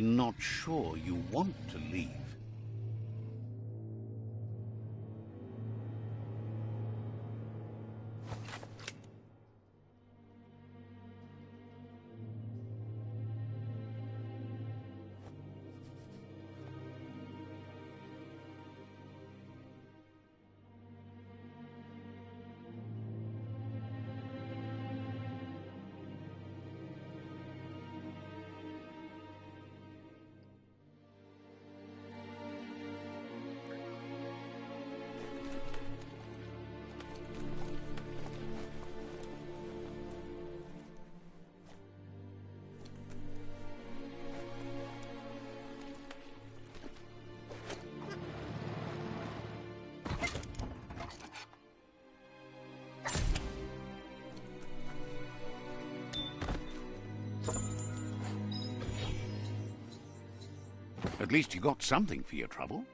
Not sure you want to leave. At least you got something for your trouble.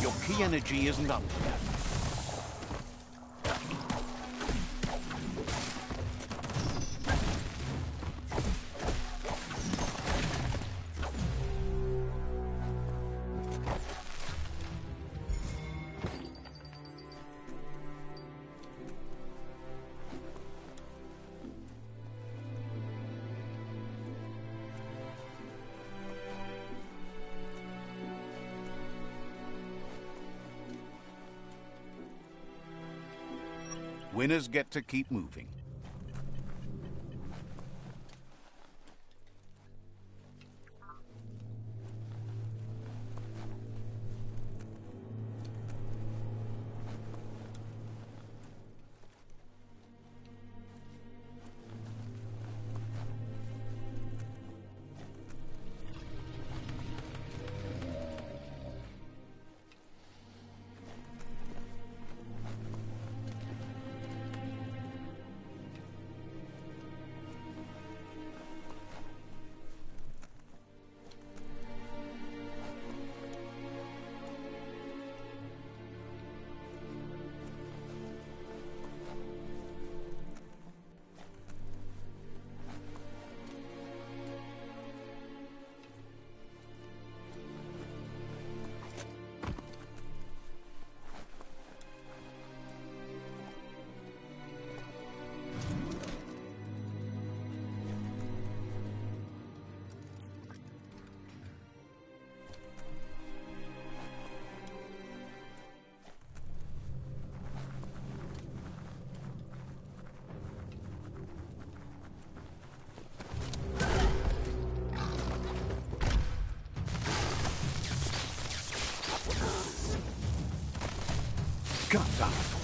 Your key energy isn't up yet. Winners get to keep moving. Got that.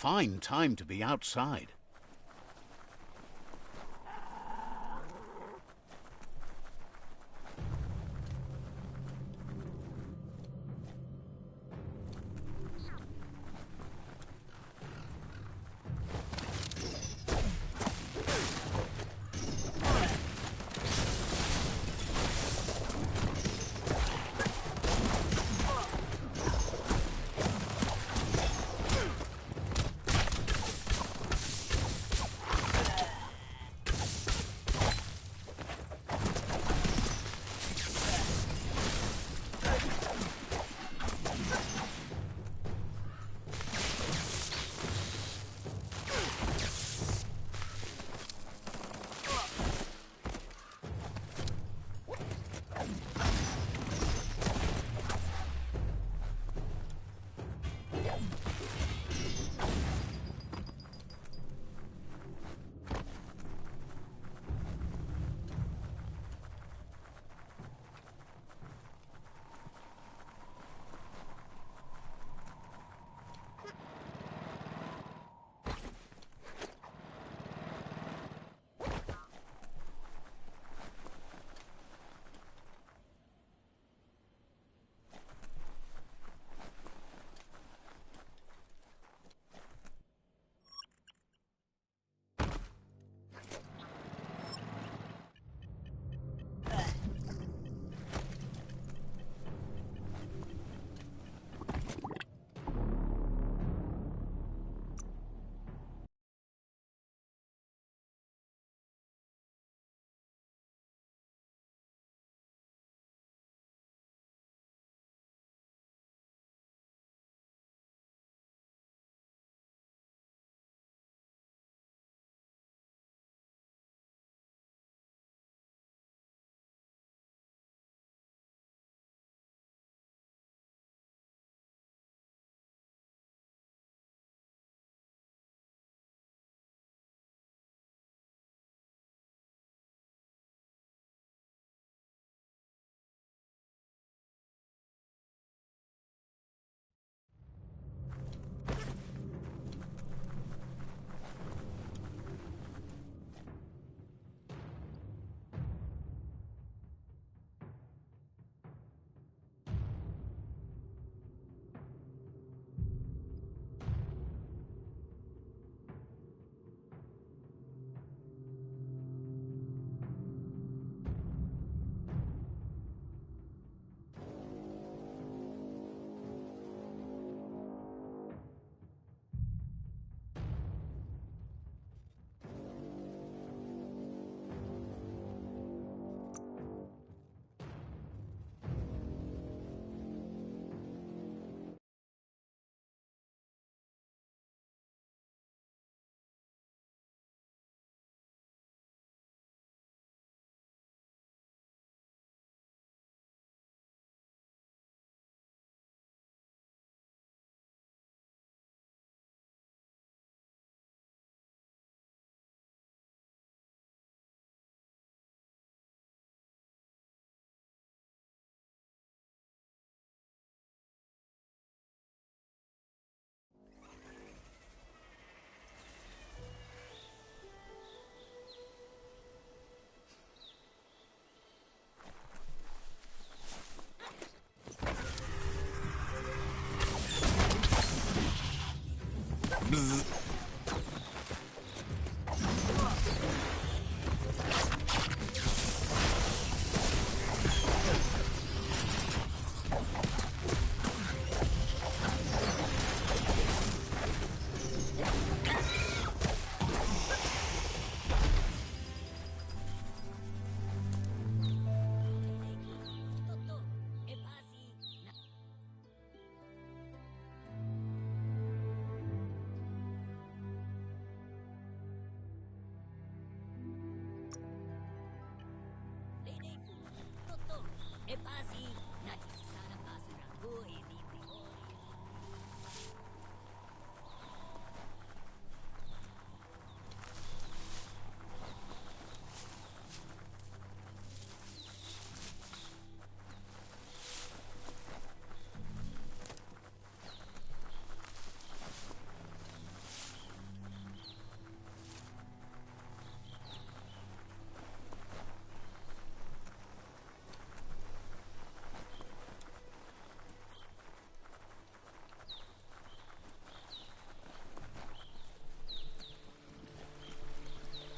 fine time to be outside.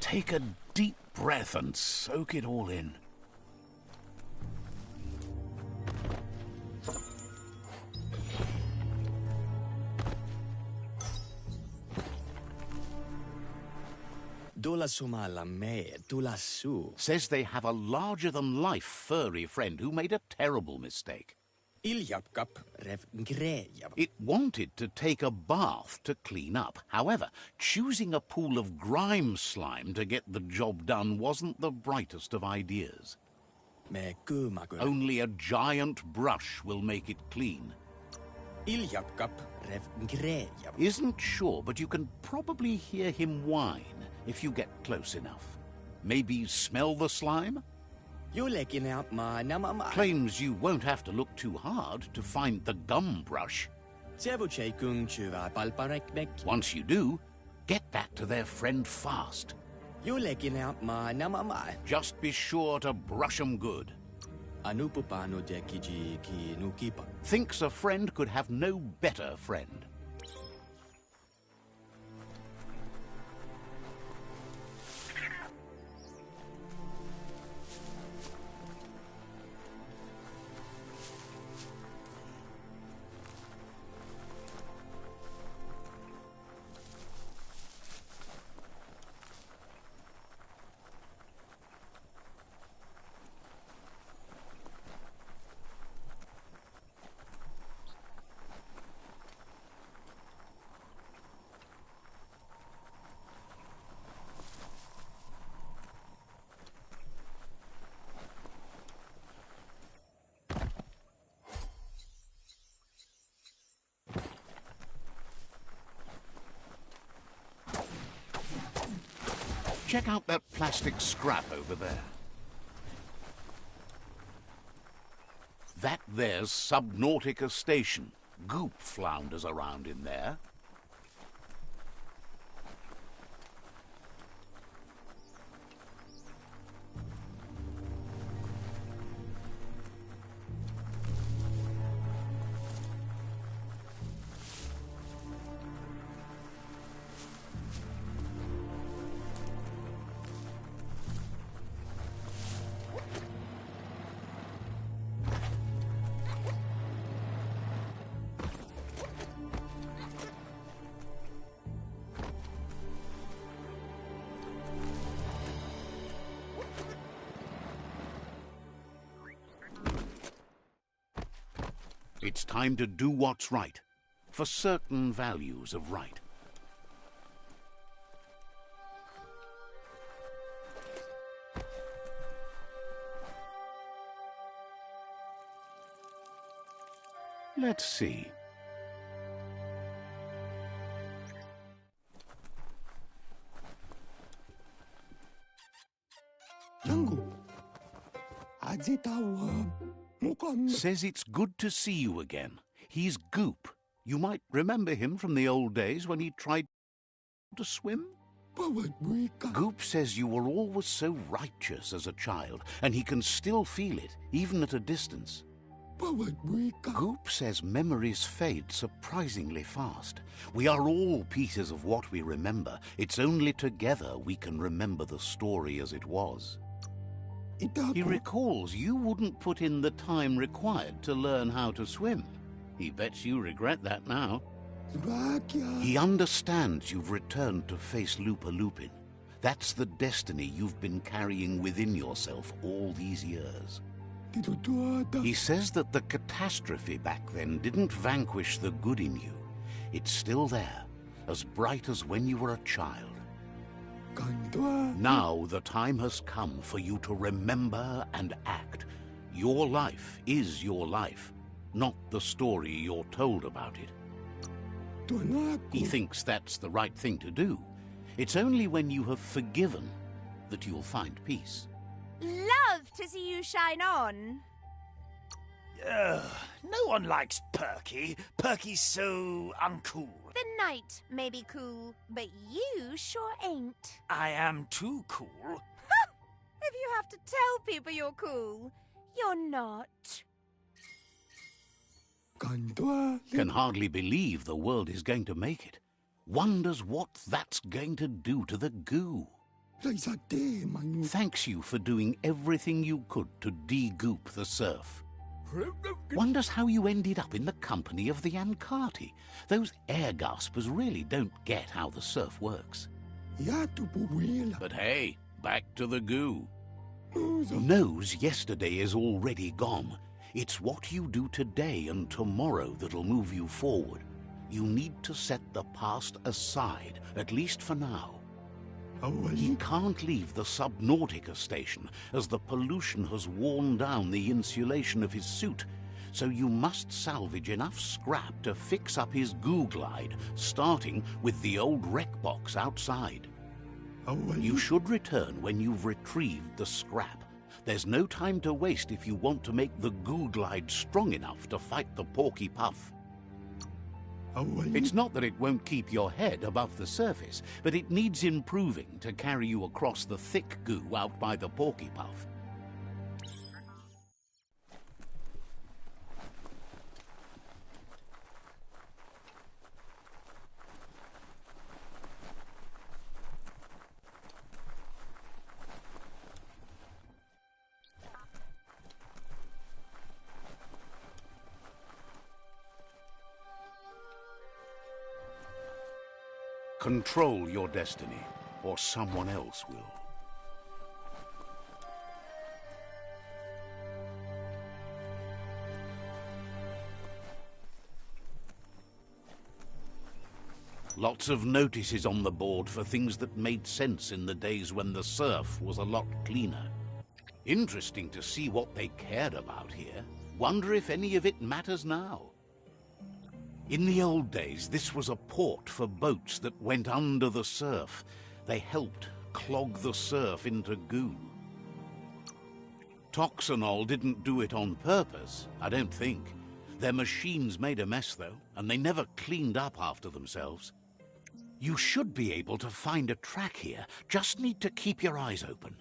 Take a deep breath and soak it all in. Says they have a larger-than-life furry friend who made a terrible mistake. It wanted to take a bath to clean up. However, choosing a pool of grime slime to get the job done wasn't the brightest of ideas. Only a giant brush will make it clean. Isn't sure, but you can probably hear him whine if you get close enough. Maybe smell the slime? Claims you won't have to look too hard to find the gum brush. Once you do, get that to their friend fast. Just be sure to brush 'em good. Thinks a friend could have no better friend. Check out that plastic scrap over there. That there's Subnautica Station. Goop flounders around in there. It's time to do what's right, for certain values of right. Let's see. Says it's good to see you again. He's Goop. You might remember him from the old days when he tried to swim. Goop says you were always so righteous as a child, and he can still feel it, even at a distance. Goop says memories fade surprisingly fast. We are all pieces of what we remember. It's only together we can remember the story as it was. He recalls you wouldn't put in the time required to learn how to swim. He bets you regret that now. He understands you've returned to face Lupa-Lupin. That's the destiny you've been carrying within yourself all these years. He says that the catastrophe back then didn't vanquish the good in you. It's still there, as bright as when you were a child. Now the time has come for you to remember and act. Your life is your life, not the story you're told about it. He thinks that's the right thing to do. It's only when you have forgiven that you'll find peace. Love to see you shine on. No one likes Perky. Perky's so uncool. The night may be cool, but you sure ain't. I am too cool. If you have to tell people you're cool, you're not. Can hardly believe the world is going to make it. Wonders what that's going to do to the goo. Thanks you for doing everything you could to de-goop the surf. Wonders how you ended up in the company of the Ankati. Those air gaspers really don't get how the surf works. But hey, back to the goo. Knows yesterday is already gone. It's what you do today and tomorrow that'll move you forward. You need to set the past aside, at least for now. He can't leave the Subnautica station, as the pollution has worn down the insulation of his suit, so you must salvage enough scrap to fix up his goo glide, starting with the old wreck box outside. You should return when you've retrieved the scrap. There's no time to waste if you want to make the goo glide strong enough to fight the Porky Puff. It's not that it won't keep your head above the surface, but it needs improving to carry you across the thick goo out by the Porky Puff. Control your destiny, or someone else will. Lots of notices on the board for things that made sense in the days when the surf was a lot cleaner. Interesting to see what they cared about here. Wonder if any of it matters now. In the old days, this was a port for boats that went under the surf. They helped clog the surf into goo. Toxanol didn't do it on purpose, I don't think. Their machines made a mess, though, and they never cleaned up after themselves. You should be able to find a track here. Just need to keep your eyes open.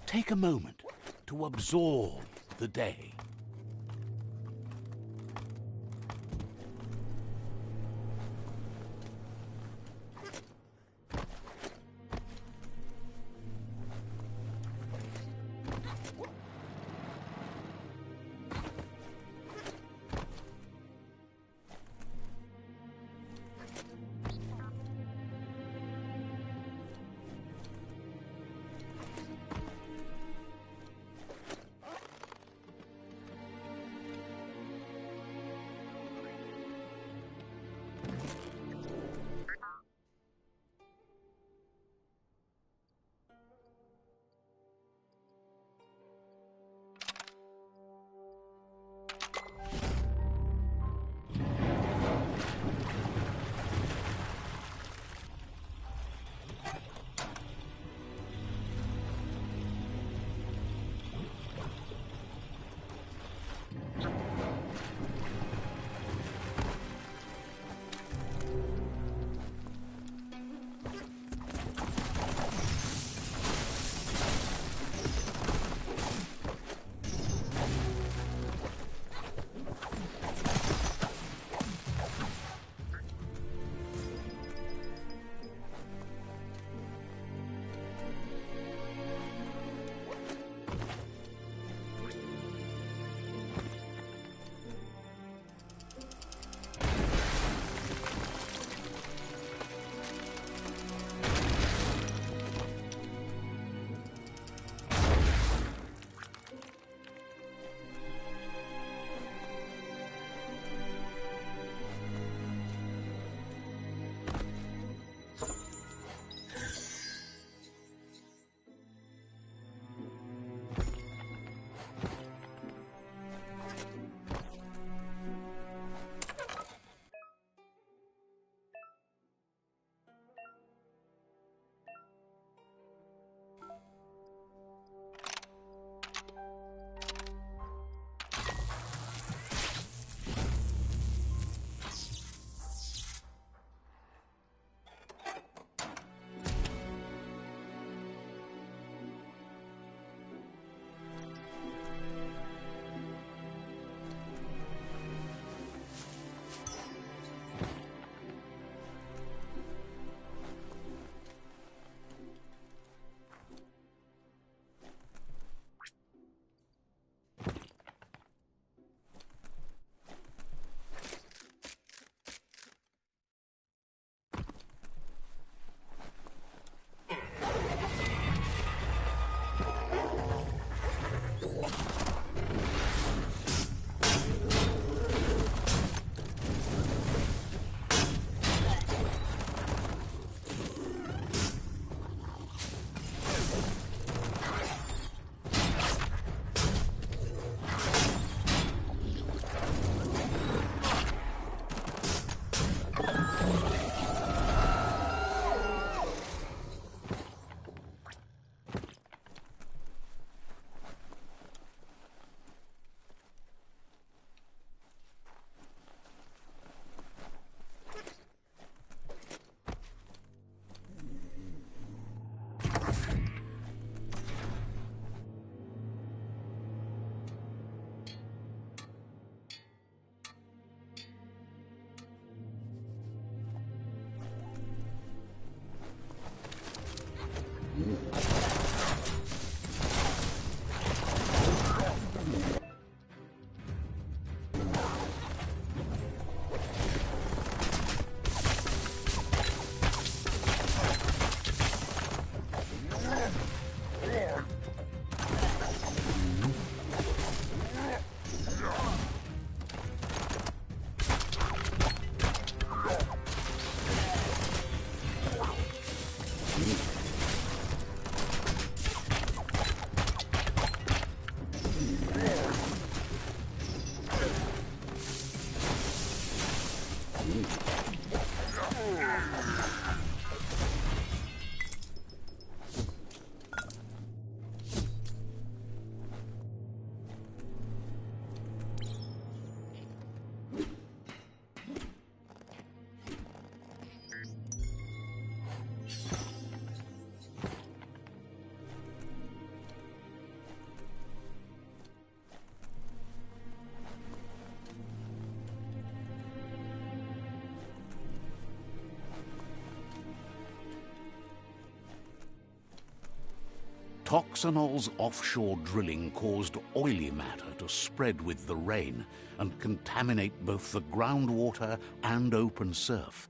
Take a moment to absorb the day. Toxanol's offshore drilling caused oily matter to spread with the rain and contaminate both the groundwater and open surf.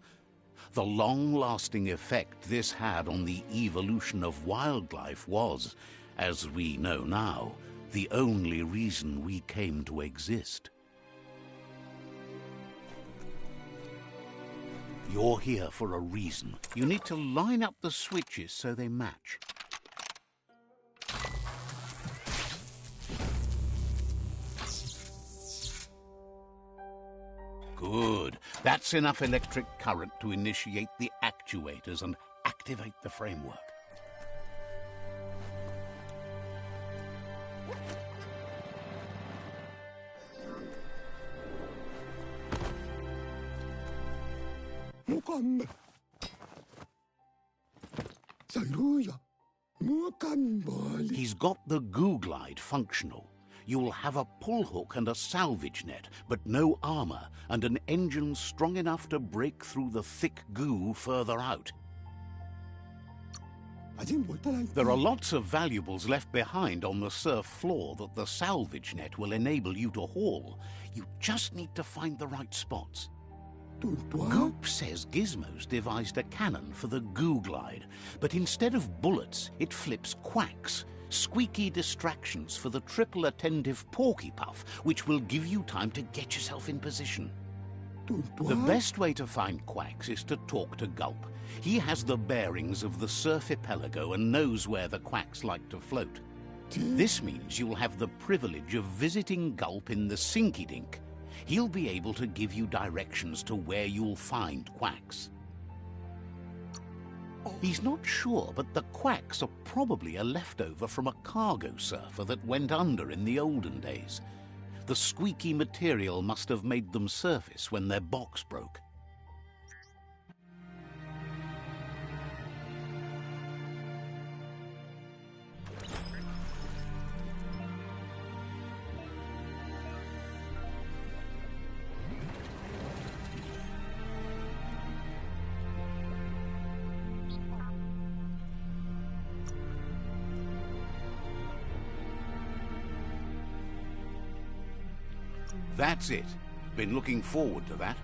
The long-lasting effect this had on the evolution of wildlife was, as we know now, the only reason we came to exist. You're here for a reason. You need to line up the switches so they match. Good. That's enough electric current to initiate the actuators and activate the framework. He's got the goo glide functional. You'll have a pull hook and a salvage net, but no armor, and an engine strong enough to break through the thick goo further out. There are lots of valuables left behind on the surf floor that the salvage net will enable you to haul. You just need to find the right spots. Goop says Gizmo's devised a cannon for the goo glide, but instead of bullets, it flips quacks. Squeaky distractions for the triple attentive Porky Puff, which will give you time to get yourself in position. The best way to find quacks is to talk to Gulp. He has the bearings of the surf-archipelago and knows where the quacks like to float. This means you'll have the privilege of visiting Gulp in the Sinky Dink. He'll be able to give you directions to where you'll find quacks. He's not sure, but the quacks are probably a leftover from a cargo surfer that went under in the olden days. The squeaky material must have made them surface when their box broke. That's it. Been looking forward to that.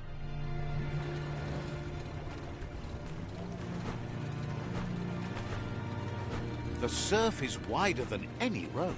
The surf is wider than any road.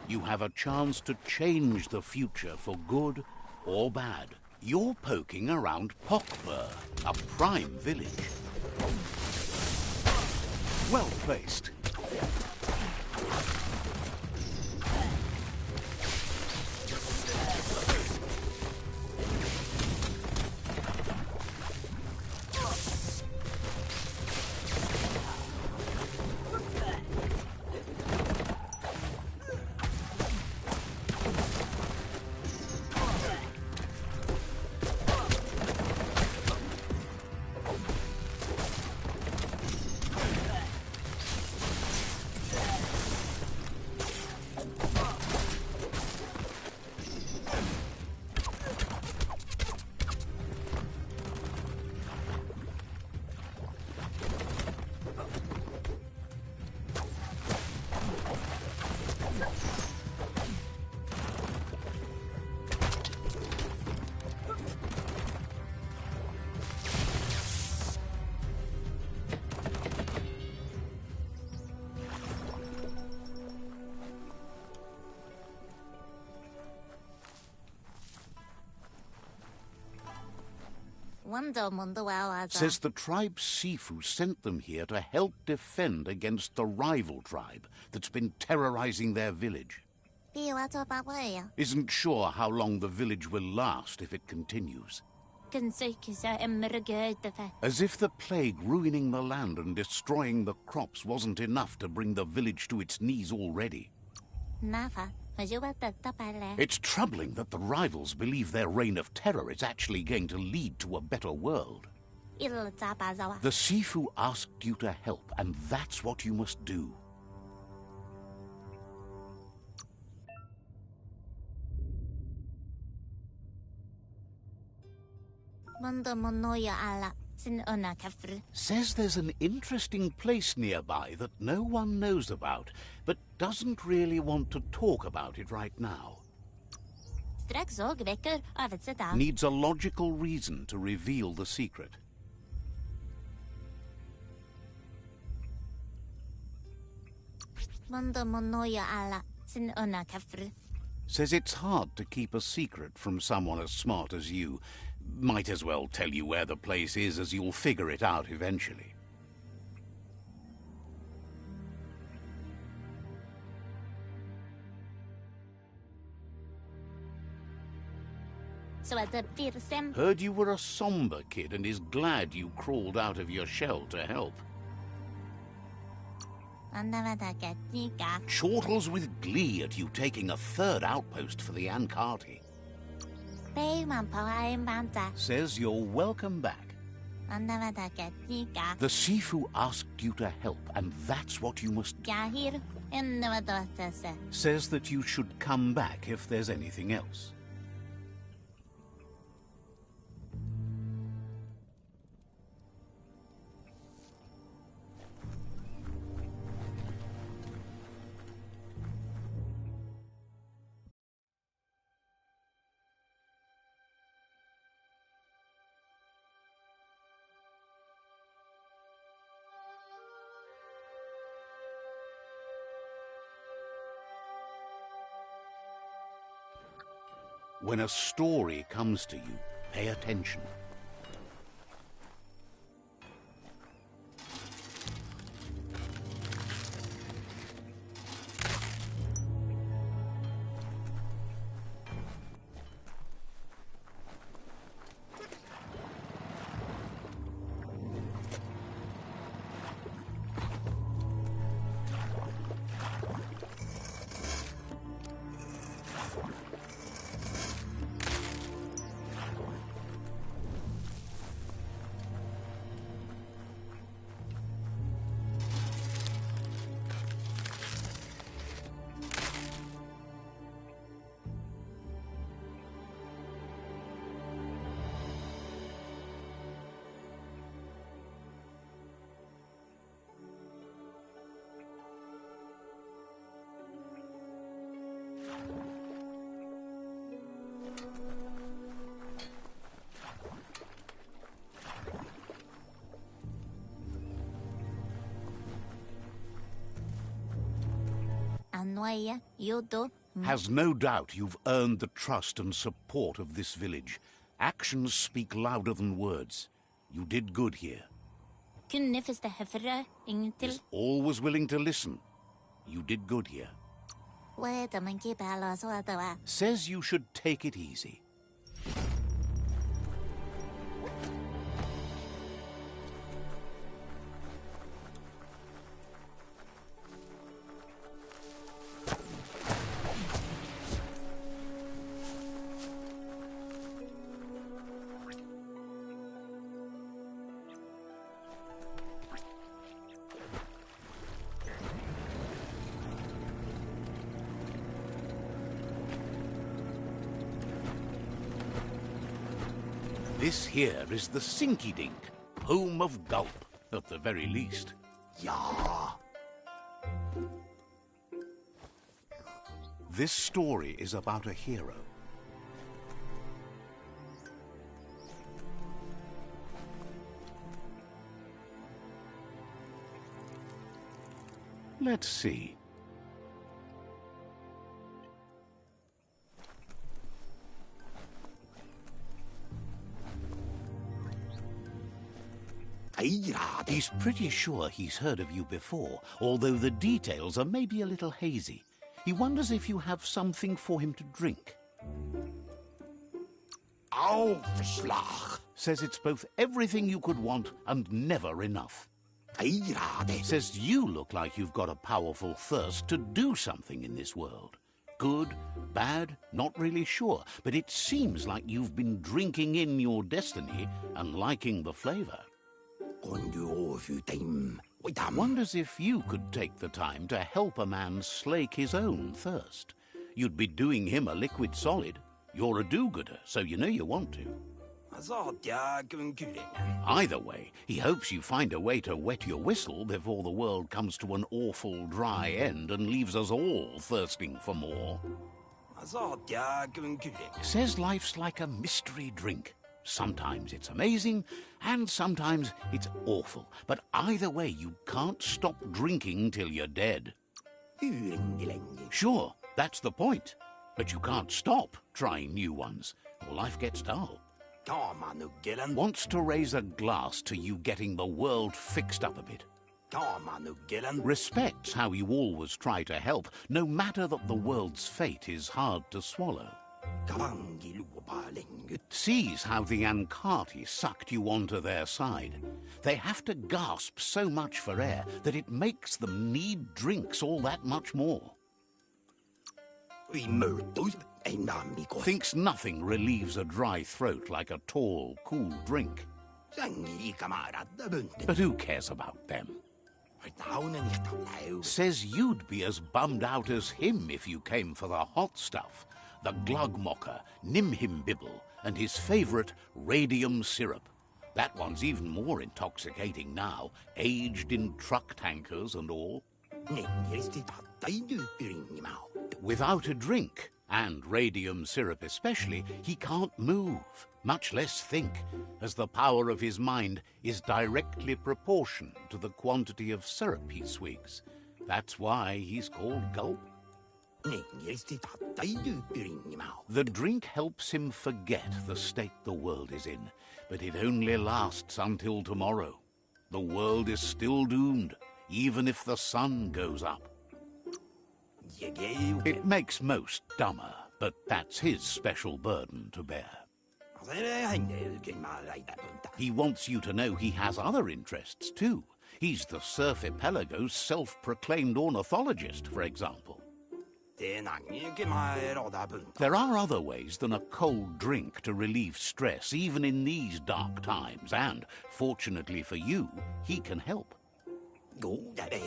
You have a chance to change the future for good or bad. You're poking around Pockbur, a prime village. Well placed. Says the tribe Sifu sent them here to help defend against the rival tribe that's been terrorizing their village. Isn't sure how long the village will last if it continues. As if the plague ruining the land and destroying the crops wasn't enough to bring the village to its knees already. It's troubling that the rivals believe their reign of terror is actually going to lead to a better world. The Sifu asked you to help, and that's what you must do. Says there's an interesting place nearby that no one knows about, but doesn't really want to talk about it right now. Needs a logical reason to reveal the secret. Says it's hard to keep a secret from someone as smart as you. Might as well tell you where the place is, as you'll figure it out eventually. Heard you were a somber kid and is glad you crawled out of your shell to help. Chortles with glee at you taking a third outpost for the Ankati. Says you're welcome back. The Sifu asked you to help, and that's what you must do. Says that you should come back if there's anything else. When a story comes to you, pay attention. Has no doubt you've earned the trust and support of this village. Actions speak louder than words. You did good here. Is always willing to listen. You did good here. Says you should take it easy. This here is the Sinky Dink, home of Gulp, at the very least. Ja. This story is about a hero. Let's see. He's pretty sure he's heard of you before, although the details are maybe a little hazy. He wonders if you have something for him to drink. Aufschlag. Says it's both everything you could want and never enough. Says you look like you've got a powerful thirst to do something in this world. Good, bad, not really sure, but it seems like you've been drinking in your destiny and liking the flavor. Wonders if you could take the time to help a man slake his own thirst. You'd be doing him a liquid solid. You're a do-gooder, so you know you want to. Either way, he hopes you find a way to wet your whistle before the world comes to an awful dry end and leaves us all thirsting for more. Says life's like a mystery drink. Sometimes it's amazing, and sometimes it's awful. But either way, you can't stop drinking till you're dead. Sure, that's the point. But you can't stop trying new ones, or life gets dull. Wants to raise a glass to you getting the world fixed up a bit. Respects how you always try to help, no matter that the world's fate is hard to swallow. Sees how the Ankati sucked you onto their side. They have to gasp so much for air that it makes them need drinks all that much more. Thinks nothing relieves a dry throat like a tall, cool drink. But who cares about them? Says you'd be as bummed out as him if you came for the hot stuff. The Glugmocker, Nimhimbibble, and his favourite radium syrup. That one's even more intoxicating now, aged in truck tankers and all. Without a drink, and radium syrup especially, he can't move, much less think, as the power of his mind is directly proportioned to the quantity of syrup he swigs. That's why he's called Gulp. The drink helps him forget the state the world is in, but it only lasts until tomorrow. The world is still doomed, even if the sun goes up. It makes most dumber, but that's his special burden to bear. He wants you to know he has other interests too. He's the Surf Archipelago's self-proclaimed ornithologist, for example. There are other ways than a cold drink to relieve stress, even in these dark times, and, fortunately for you, he can help.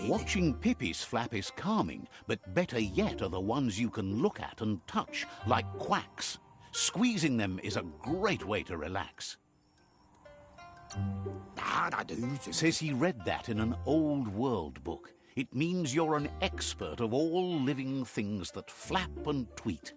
Watching Pippi's flap is calming, but better yet are the ones you can look at and touch, like quacks. Squeezing them is a great way to relax. Says he read that in an old world book. It means you're an expert of all living things that flap and tweet.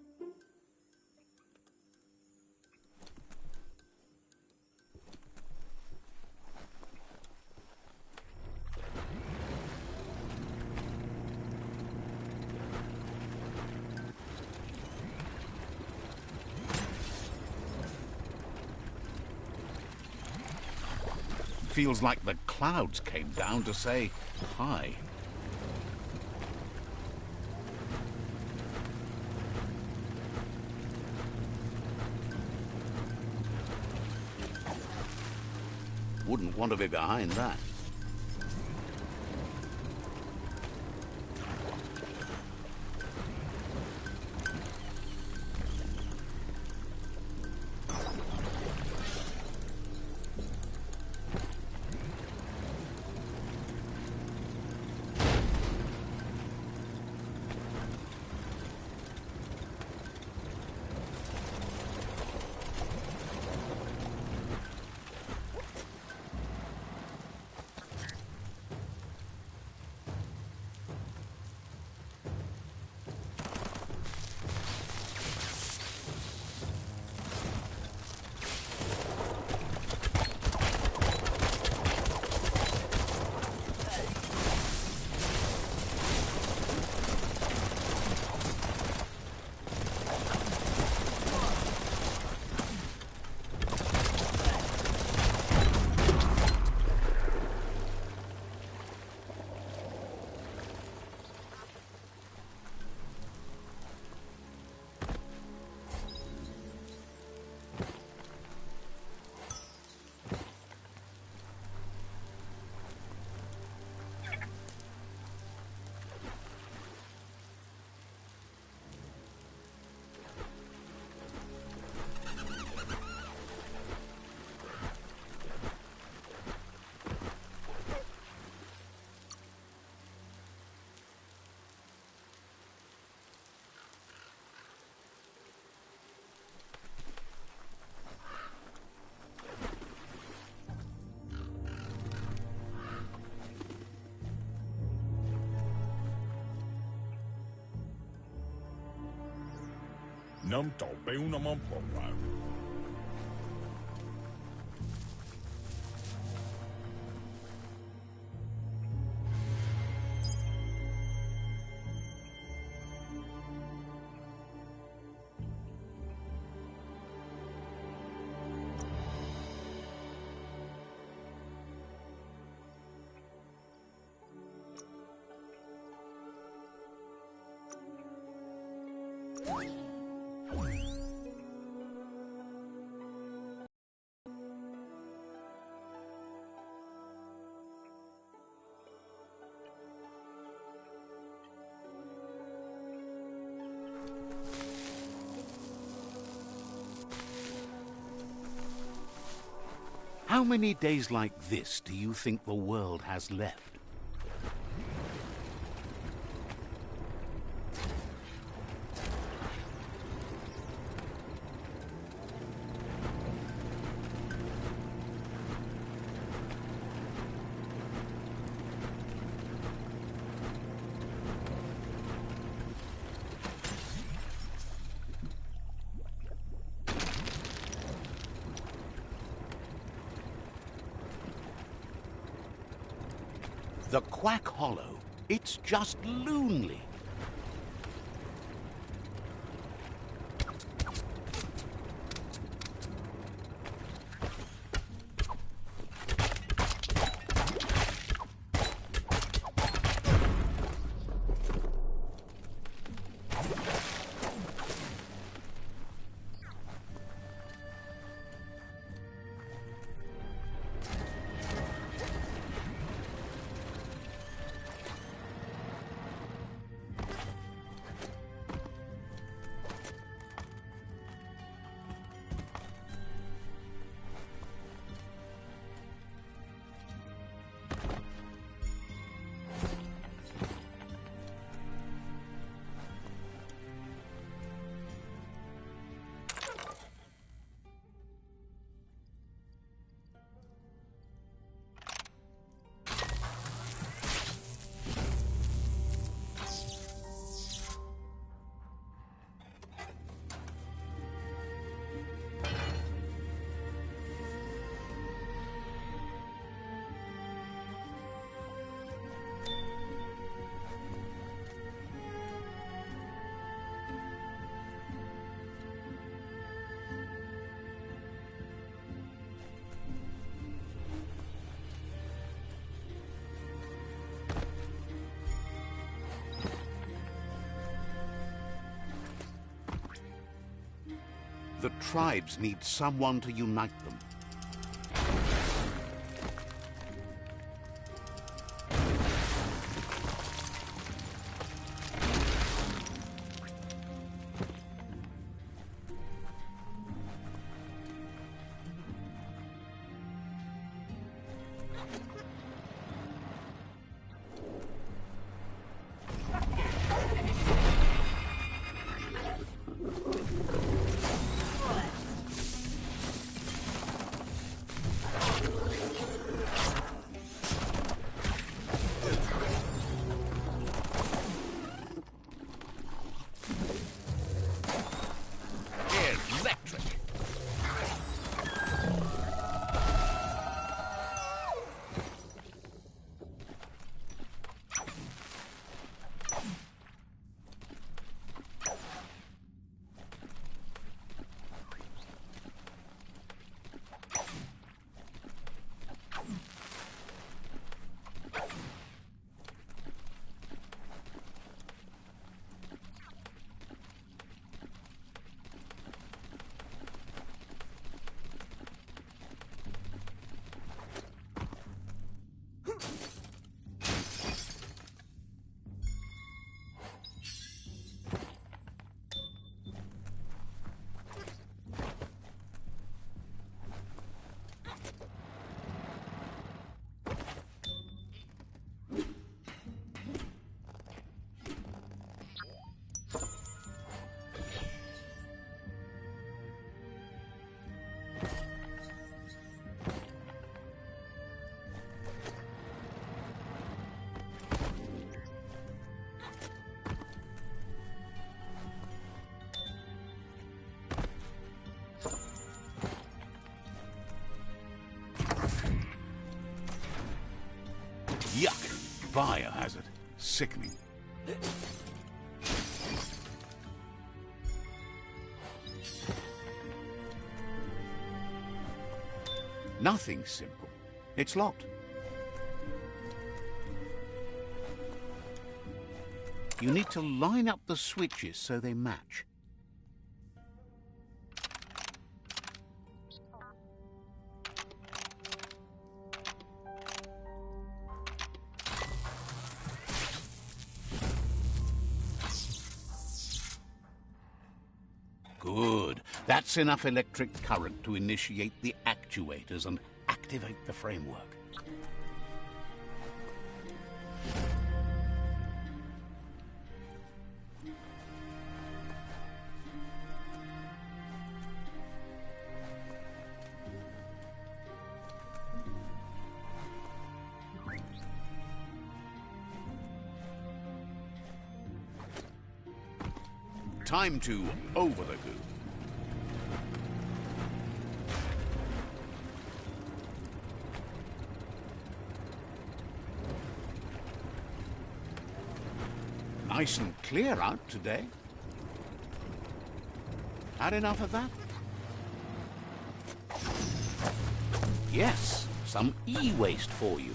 Feels like the clouds came down to say hi. Wouldn't want to be behind that. Nắm trò béo nó mong phòng vào. How many days like this do you think the world has left? The Quack Hollow. It's just lonely. tribes need someone to unite them. Yuck! Biohazard. Sickening. Nothing simple. It's locked. You need to line up the switches so they match. Good. That's enough electric current to initiate the actuators and activate the framework. Time to over the goo. Nice and clear out today. Had enough of that? Yes, some e-waste for you.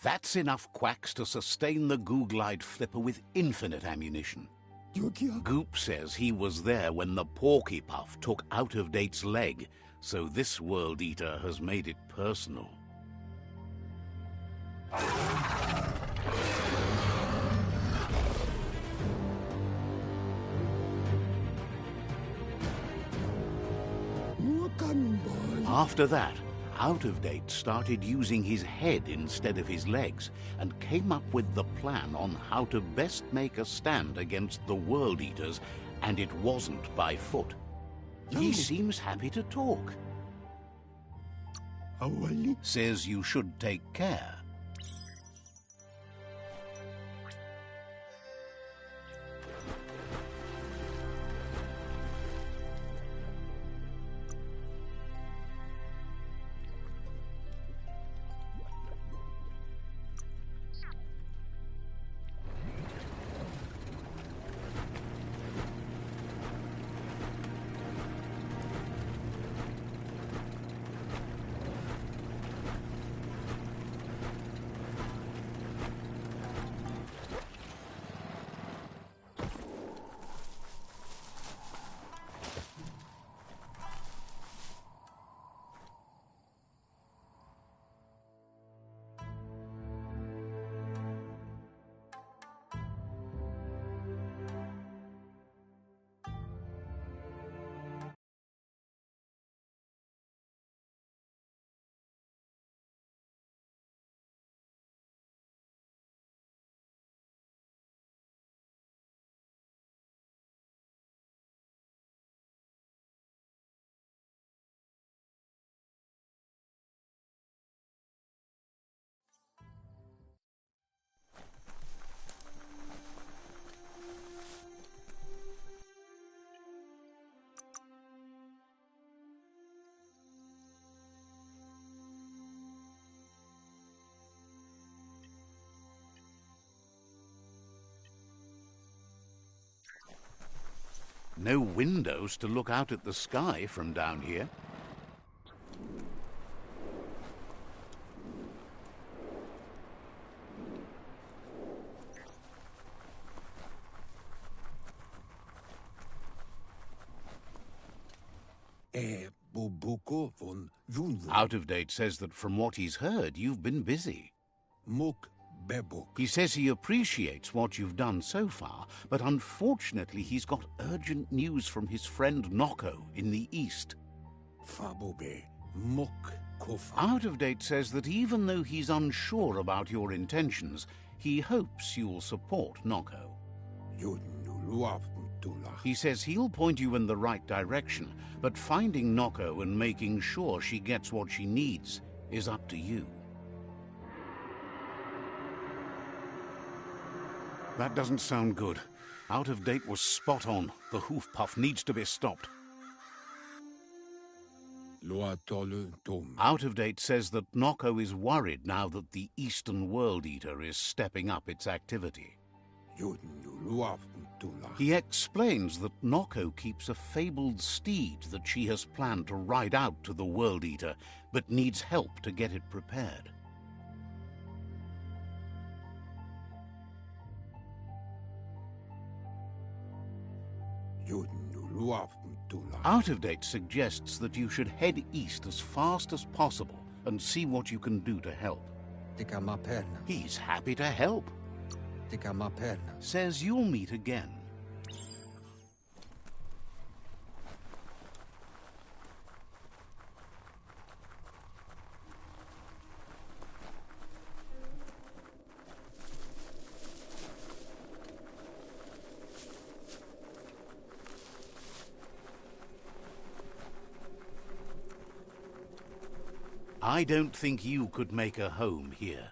That's enough quacks to sustain the Googlide flipper with infinite ammunition. Goop says he was there when the Porky Puff took Out-of-Date's leg, so this World Eater has made it personal. After that, Out-of-Date started using his head instead of his legs and came up with the plan on how to best make a stand against the World Eaters, and it wasn't by foot. He seems happy to talk. says you should take care. No windows to look out at the sky from down here. Out of Date says that from what he's heard, you've been busy. He says he appreciates what you've done so far, but unfortunately he's got urgent news from his friend Noko in the east. Out of Date says that even though he's unsure about your intentions, he hopes you'll support Noko. He says he'll point you in the right direction, but finding Noko and making sure she gets what she needs is up to you. That doesn't sound good. Out of Date was spot on. The hoof puff needs to be stopped. Out of Date says that Noko is worried now that the Eastern World Eater is stepping up its activity. He explains that Noko keeps a fabled steed that she has planned to ride out to the World Eater, but needs help to get it prepared. Out of Date suggests that you should head east as fast as possible and see what you can do to help. He's happy to help. Says you'll meet again. I don't think you could make a home here.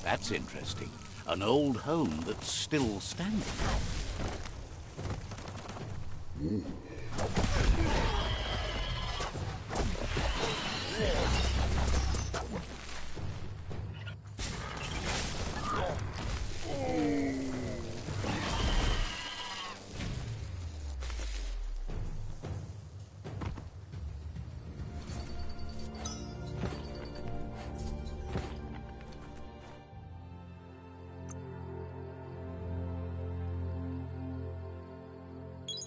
That's interesting. An old home that's still standing.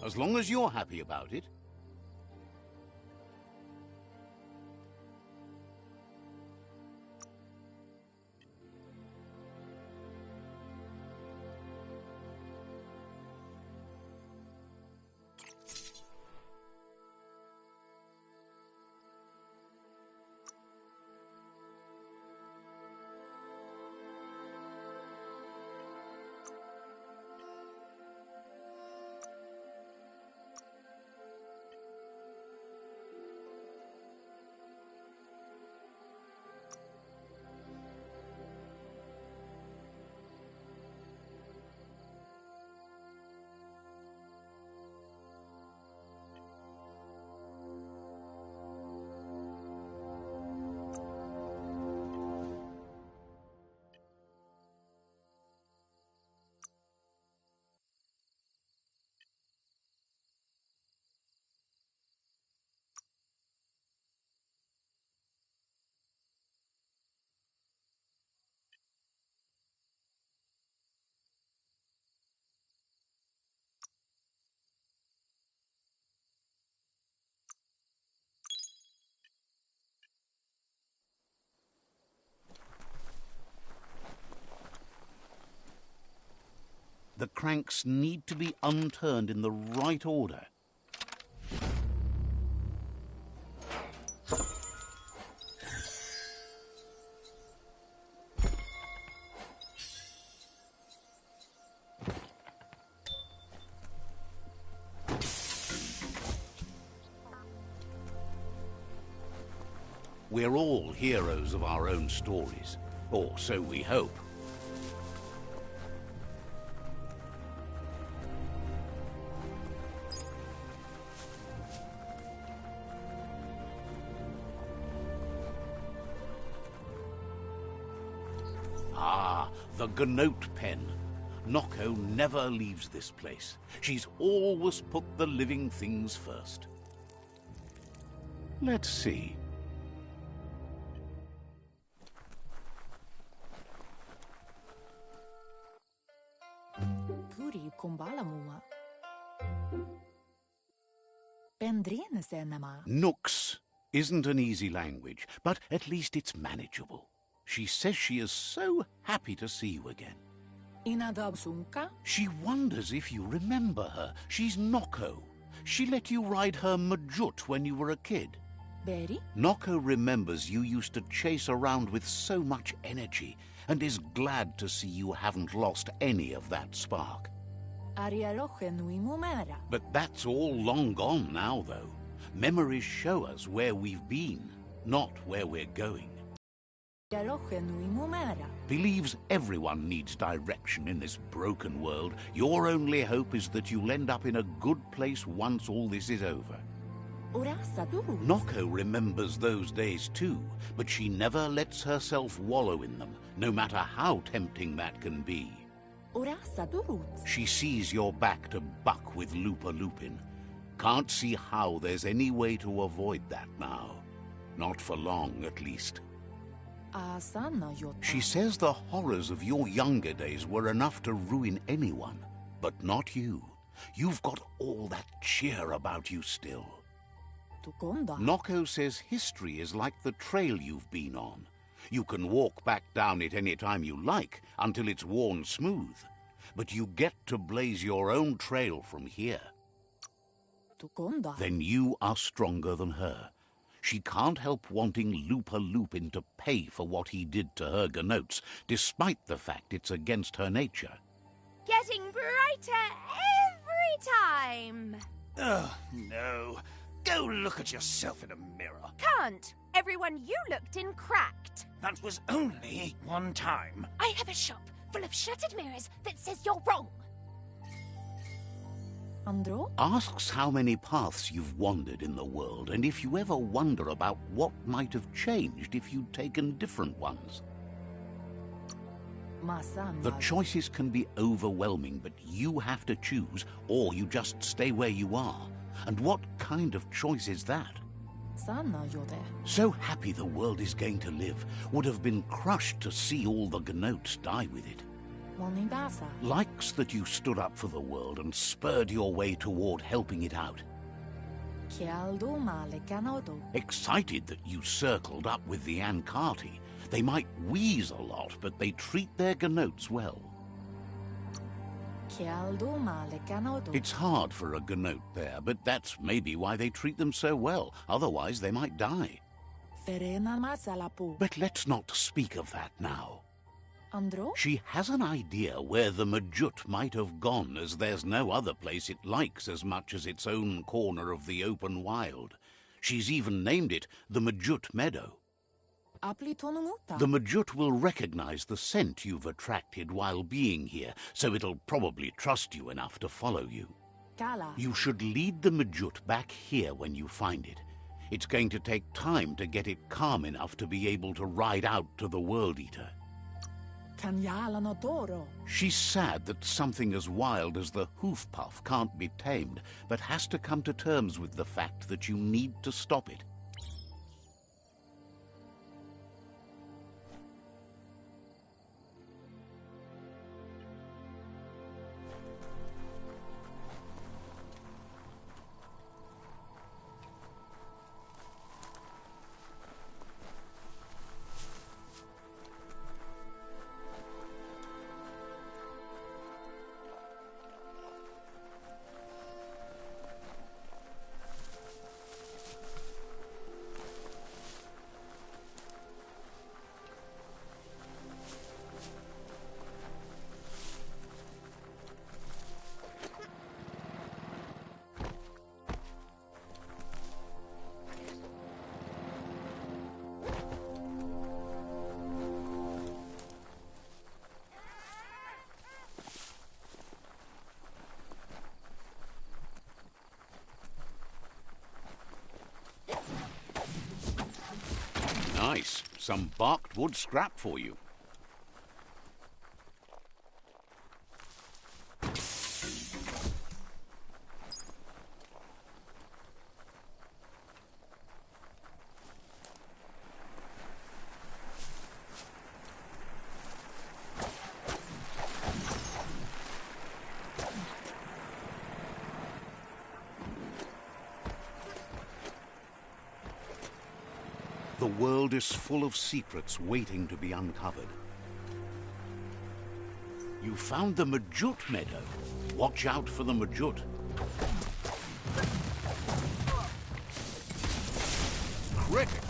As long as you're happy about it. The cranks need to be unturned in the right order. We're all heroes of our own stories, or so we hope. Ah, the Gnote pen. Noko never leaves this place. She's always put the living things first. Let's see. Puri kumbalamua. Pendrine senema. Nooks isn't an easy language, but at least it's manageable. She says she is so happy to see you again. Inadabsunka? She wonders if you remember her. She's Noko. She let you ride her Majut when you were a kid. Berry? Noko remembers you used to chase around with so much energy and is glad to see you haven't lost any of that spark. Arialoche nui mumera. But that's all long gone now, though. Memories show us where we've been, not where we're going. Arialoche nui mumera. Believes everyone needs direction in this broken world. Your only hope is that you'll end up in a good place once all this is over. Urasa tu. Noko remembers those days too, but she never lets herself wallow in them, no matter how tempting that can be. Urasa tu. She sees you're back to buck with Lupa Lupin. Can't see how there's any way to avoid that now. Not for long, at least. Asana yota. She says the horrors of your younger days were enough to ruin anyone, but not you. You've got all that cheer about you still. Tukonda. Noko says history is like the trail you've been on. You can walk back down it any time you like, until it's worn smooth. But you get to blaze your own trail from here. Tukonda. Then you are stronger than her. She can't help wanting Lupa Lupin to pay for what he did to her Gnotes, despite the fact it's against her nature. Getting brighter every time. Oh, no. Go look at yourself in a mirror. Can't. everyone you looked in cracked. That was only one time. I have a shop full of shattered mirrors that says you're wrong. Andro? Asks how many paths you've wandered in the world, and if you ever wonder about what might have changed if you'd taken different ones. The choices can be overwhelming, but you have to choose, or you just stay where you are. And what kind of choice is that? So happy the world is going to live, would have been crushed to see all the Gnotes die with it. Likes that you stood up for the world and spurred your way toward helping it out. Excited that you circled up with the Ankati. They might wheeze a lot, but they treat their Gnotes well. It's hard for a Gnote there, but that's maybe why they treat them so well. Otherwise, they might die. But let's not speak of that now. Andro? She has an idea where the Majut might have gone, as there's no other place it likes as much as its own corner of the open wild. She's even named it the Majut Meadow. The Majut will recognize the scent you've attracted while being here, so it'll probably trust you enough to follow you. You should lead the Majut back here when you find it. It's going to take time to get it calm enough to be able to ride out to the World Eater. She's sad that something as wild as the hoof puff can't be tamed, but has to come to terms with the fact that you need to stop it. Nice. Some barked wood scrap for you. The world is full of secrets waiting to be uncovered. You found the Majut Meadow. Watch out for the Majut. Critical.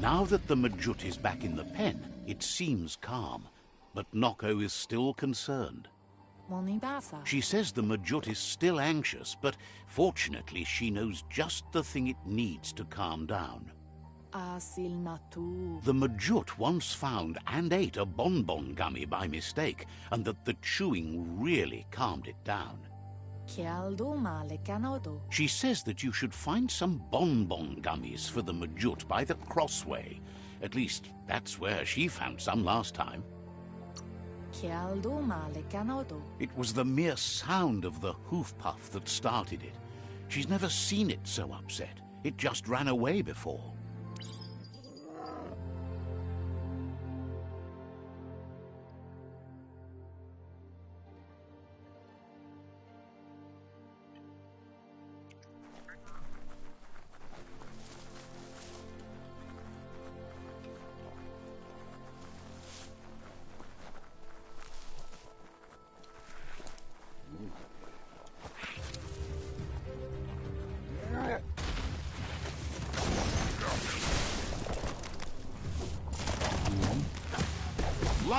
Now that the Majut is back in the pen, it seems calm, but Noko is still concerned. She says the Majut is still anxious, but fortunately she knows just the thing it needs to calm down. The Majut once found and ate a bonbon gummy by mistake, and that the chewing really calmed it down. She says that you should find some bonbon gummies for the Majut by the crossway. At least, that's where she found some last time. It was the mere sound of the hoof puff that started it. She's never seen it so upset. It just ran away before.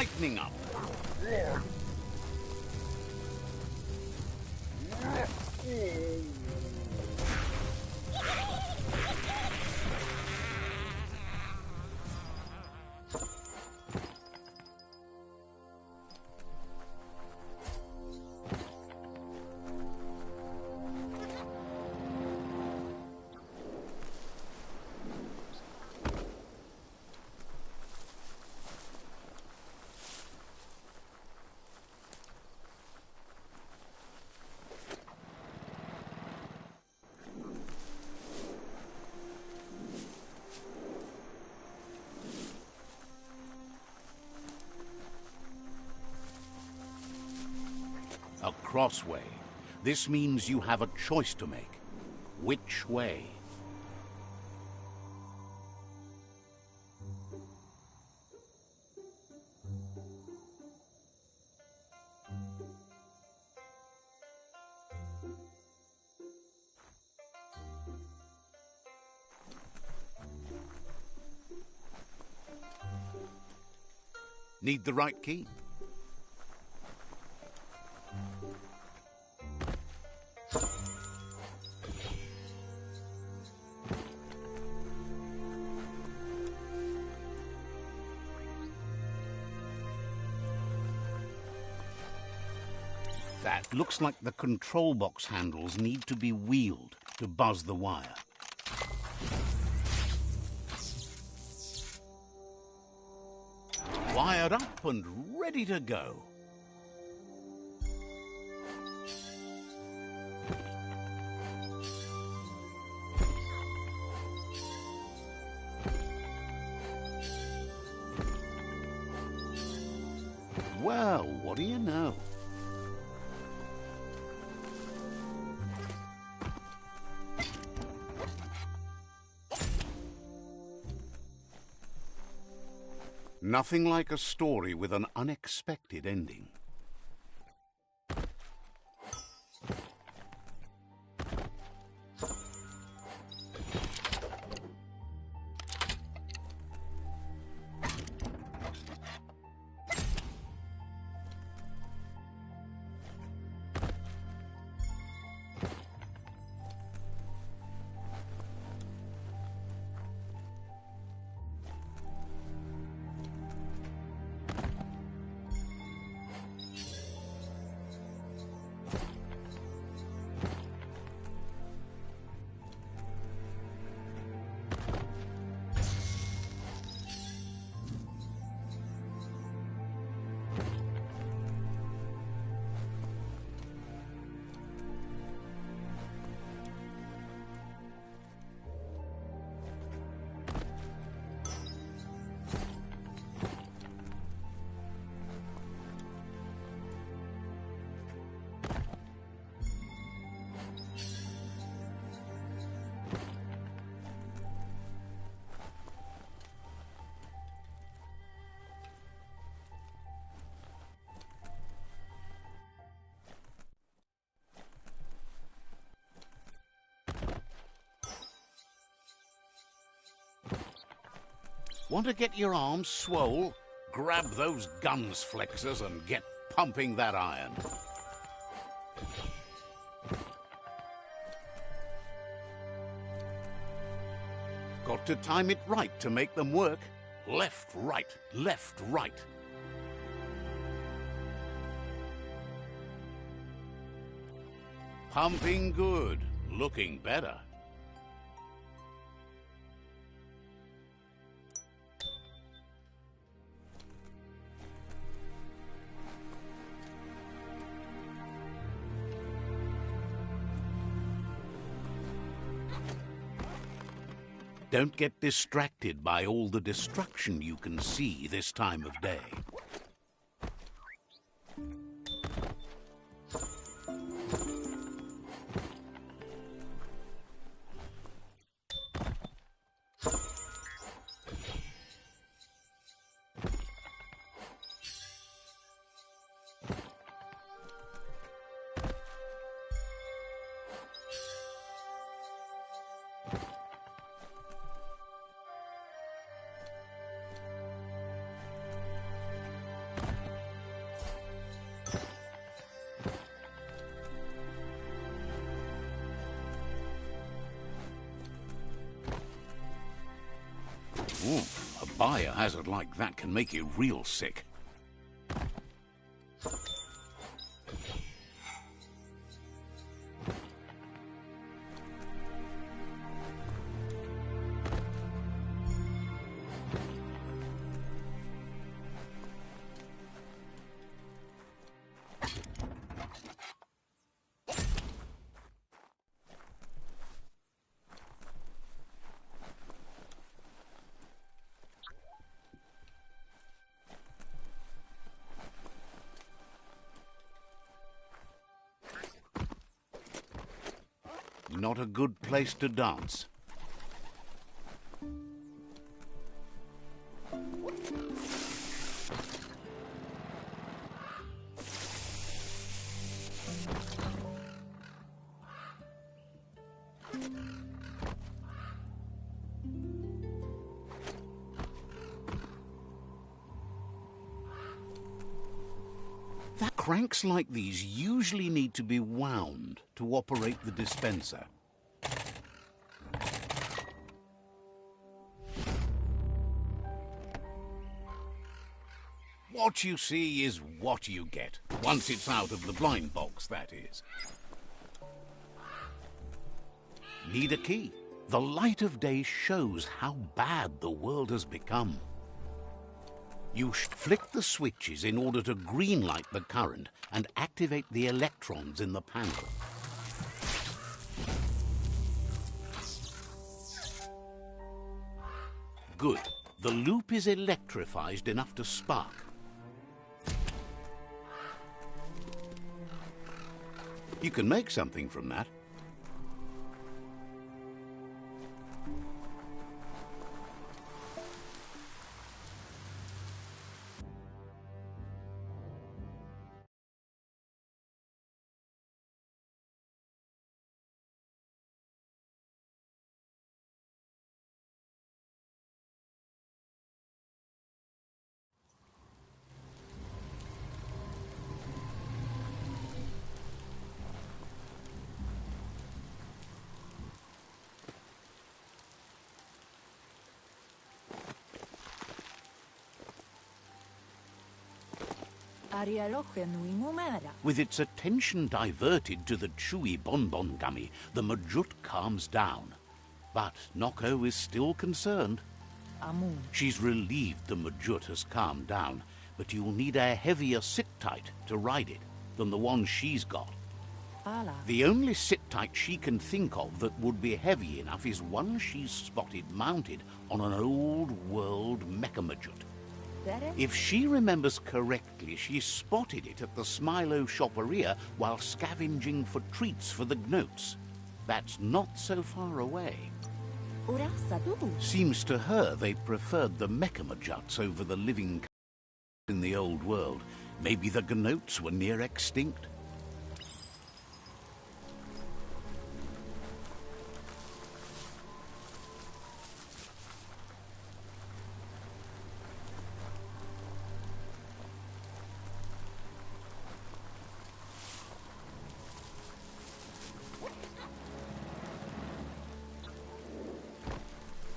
lightning up. A crossway. This means you have a choice to make. Which way? Need the right key? That looks like the control box handles need to be wheeled to buzz the wire. Wired up and ready to go. Well, what do you know? Nothing like a story with an unexpected ending. Want to get your arms swole? Grab those guns flexors and get pumping that iron. Got to time it right to make them work. Left, right, left, right. Pumping good, looking better. Don't get distracted by all the destruction you can see this time of day. biohazard like that can make you real sick. Not a good place to dance. Cranks like these usually need to be wound to operate the dispenser. What you see is what you get, once it's out of the blind box, that is. Need a key. The light of day shows how bad the world has become. You flick the switches in order to green-light the current and activate the electrons in the panel. Good. The loop is electrified enough to spark. You can make something from that. With its attention diverted to the chewy bonbon gummy, the Majut calms down. But Noko is still concerned. She's relieved the Majut has calmed down, but you'll need a heavier sit-tight to ride it than the one she's got. The only sit-tight she can think of that would be heavy enough is one she's spotted mounted on an old-world mecha-Majut. If she remembers correctly, she spotted it at the Smilo Shopperia while scavenging for treats for the Gnotes. That's not so far away. Seems to her they preferred the mecha-Majuts over the living in the old world. Maybe the Gnotes were near extinct.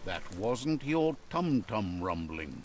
That wasn't your tum-tum rumbling.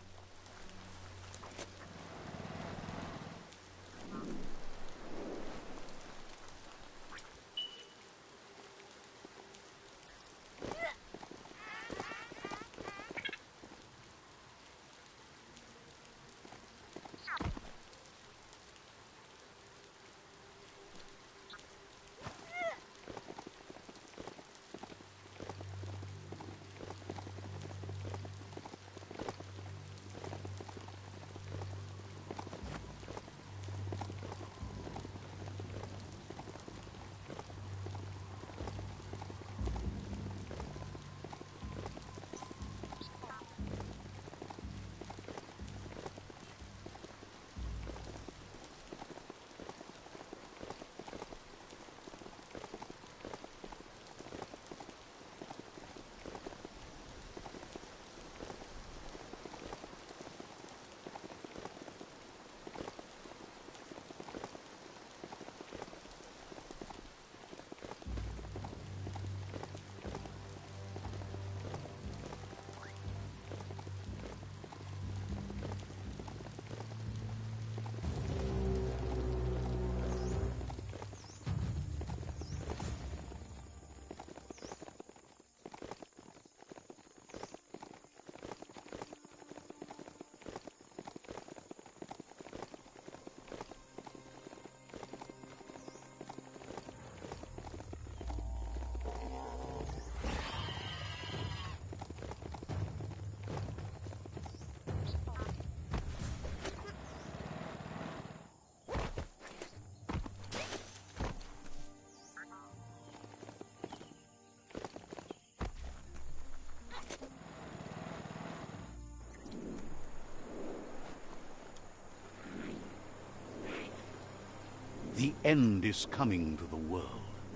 The end is coming to the world,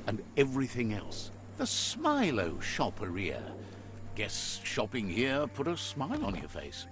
and everything else. The Smilo shopperia. Guess shopping here put a smile on your face.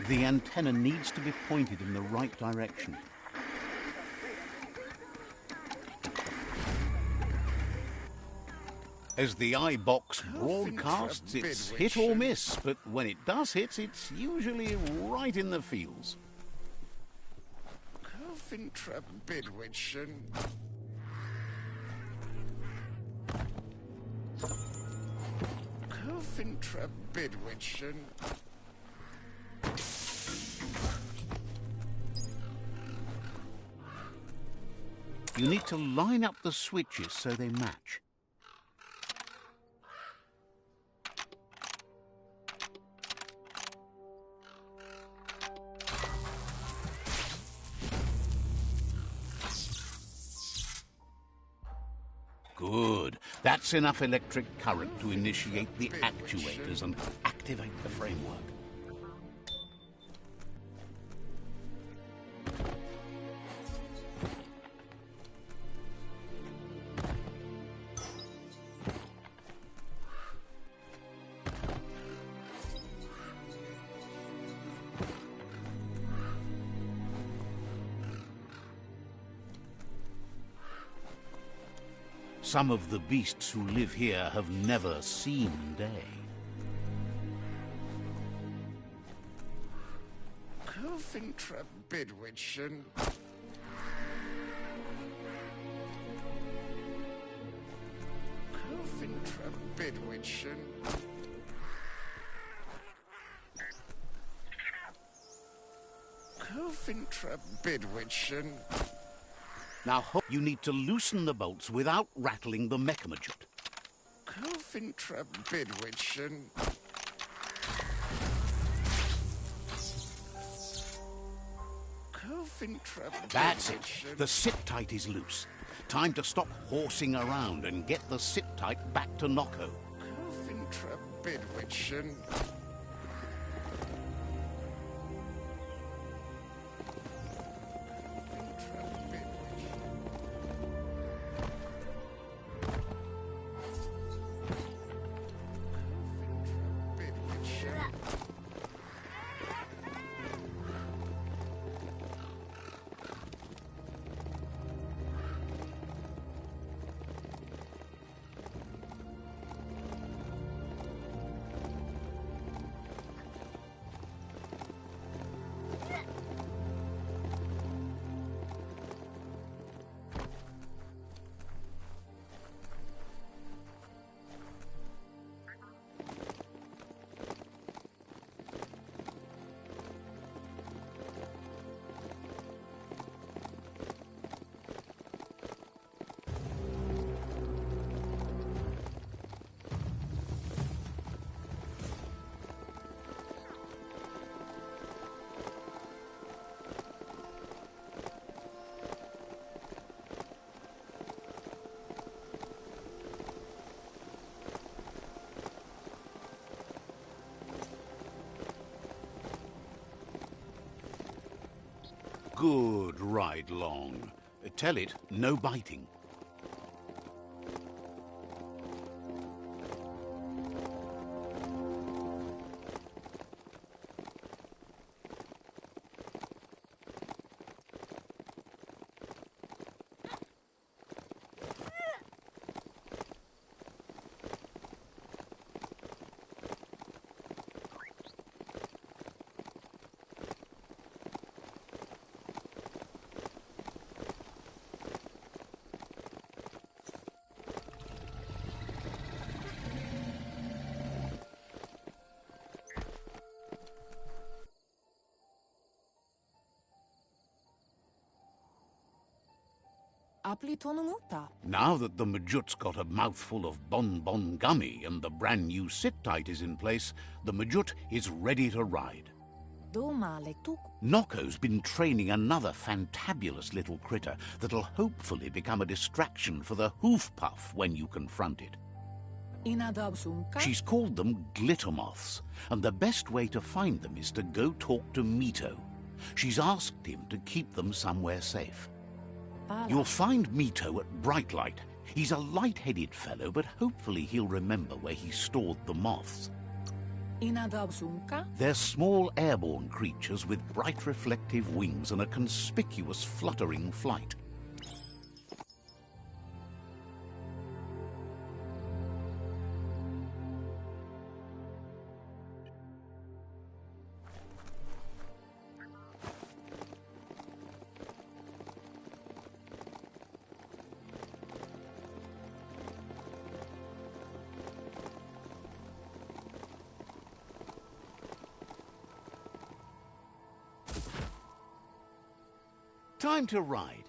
The antenna needs to be pointed in the right direction. As the eye box broadcasts, it's hit or miss, but when it does hit, it's usually right in the feels. Cofintra Bidwitchen. Cofintra Bidwitchen. You need to line up the switches so they match. Good. That's enough electric current to initiate the actuators and activate the framework. Some of the beasts who live here have never seen day. Cofintra Bidwitchen. Cofintra Bidwitchen. Cofintra Bidwitchen. Now, you need to loosen the bolts without rattling the mechamojet. Cofintra Bidwitchen. Cofintra That's it. The sit-tight is loose. Time to stop horsing around and get the sit-tight back to Nocco. Cofintra Bidwitchen. Good ride long. Tell it, no biting. Aplitonumuta. Now that the Majut's got a mouthful of bonbon gummy and the brand new sit-tight is in place, the Majut is ready to ride. Domale tuk. Nocco's been training another fantabulous little critter that'll hopefully become a distraction for the hoof puff when you confront it. Inadabsunka. She's called them glitter moths, and the best way to find them is to go talk to Mito. She's asked him to keep them somewhere safe. You'll find Mito at Brightlight. He's a light-headed fellow, but hopefully he'll remember where he stored the moths. Inadabsunka. They're small airborne creatures with bright reflective wings and a conspicuous fluttering flight. Time to ride.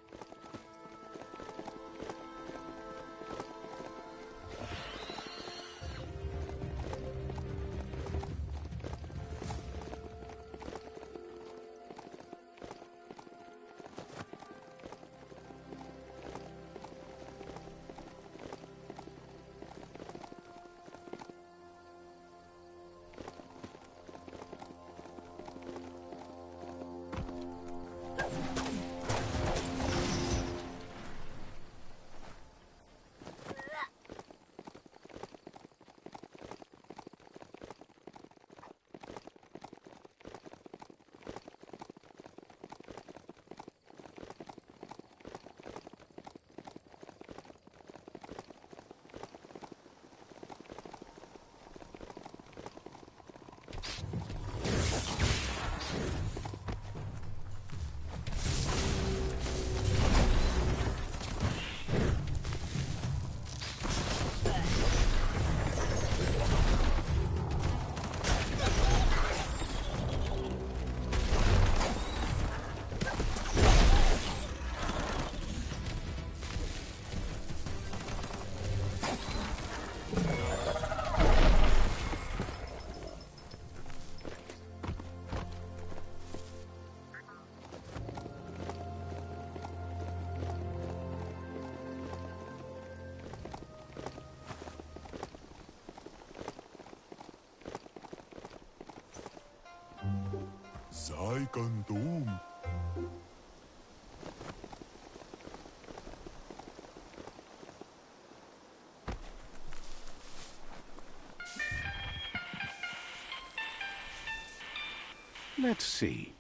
Kantum. Let's see.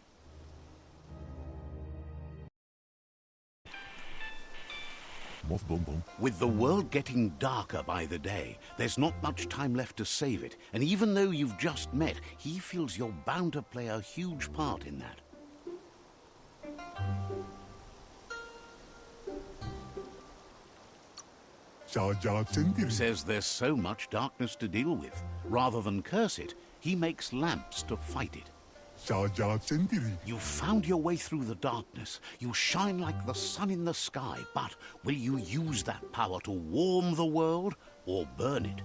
With the world getting darker by the day, there's not much time left to save it. And even though you've just met, he feels you're bound to play a huge part in that. Says there's so much darkness to deal with. Rather than curse it, he makes lamps to fight it. You found your way through the darkness. You shine like the sun in the sky, but will you use that power to warm the world or burn it?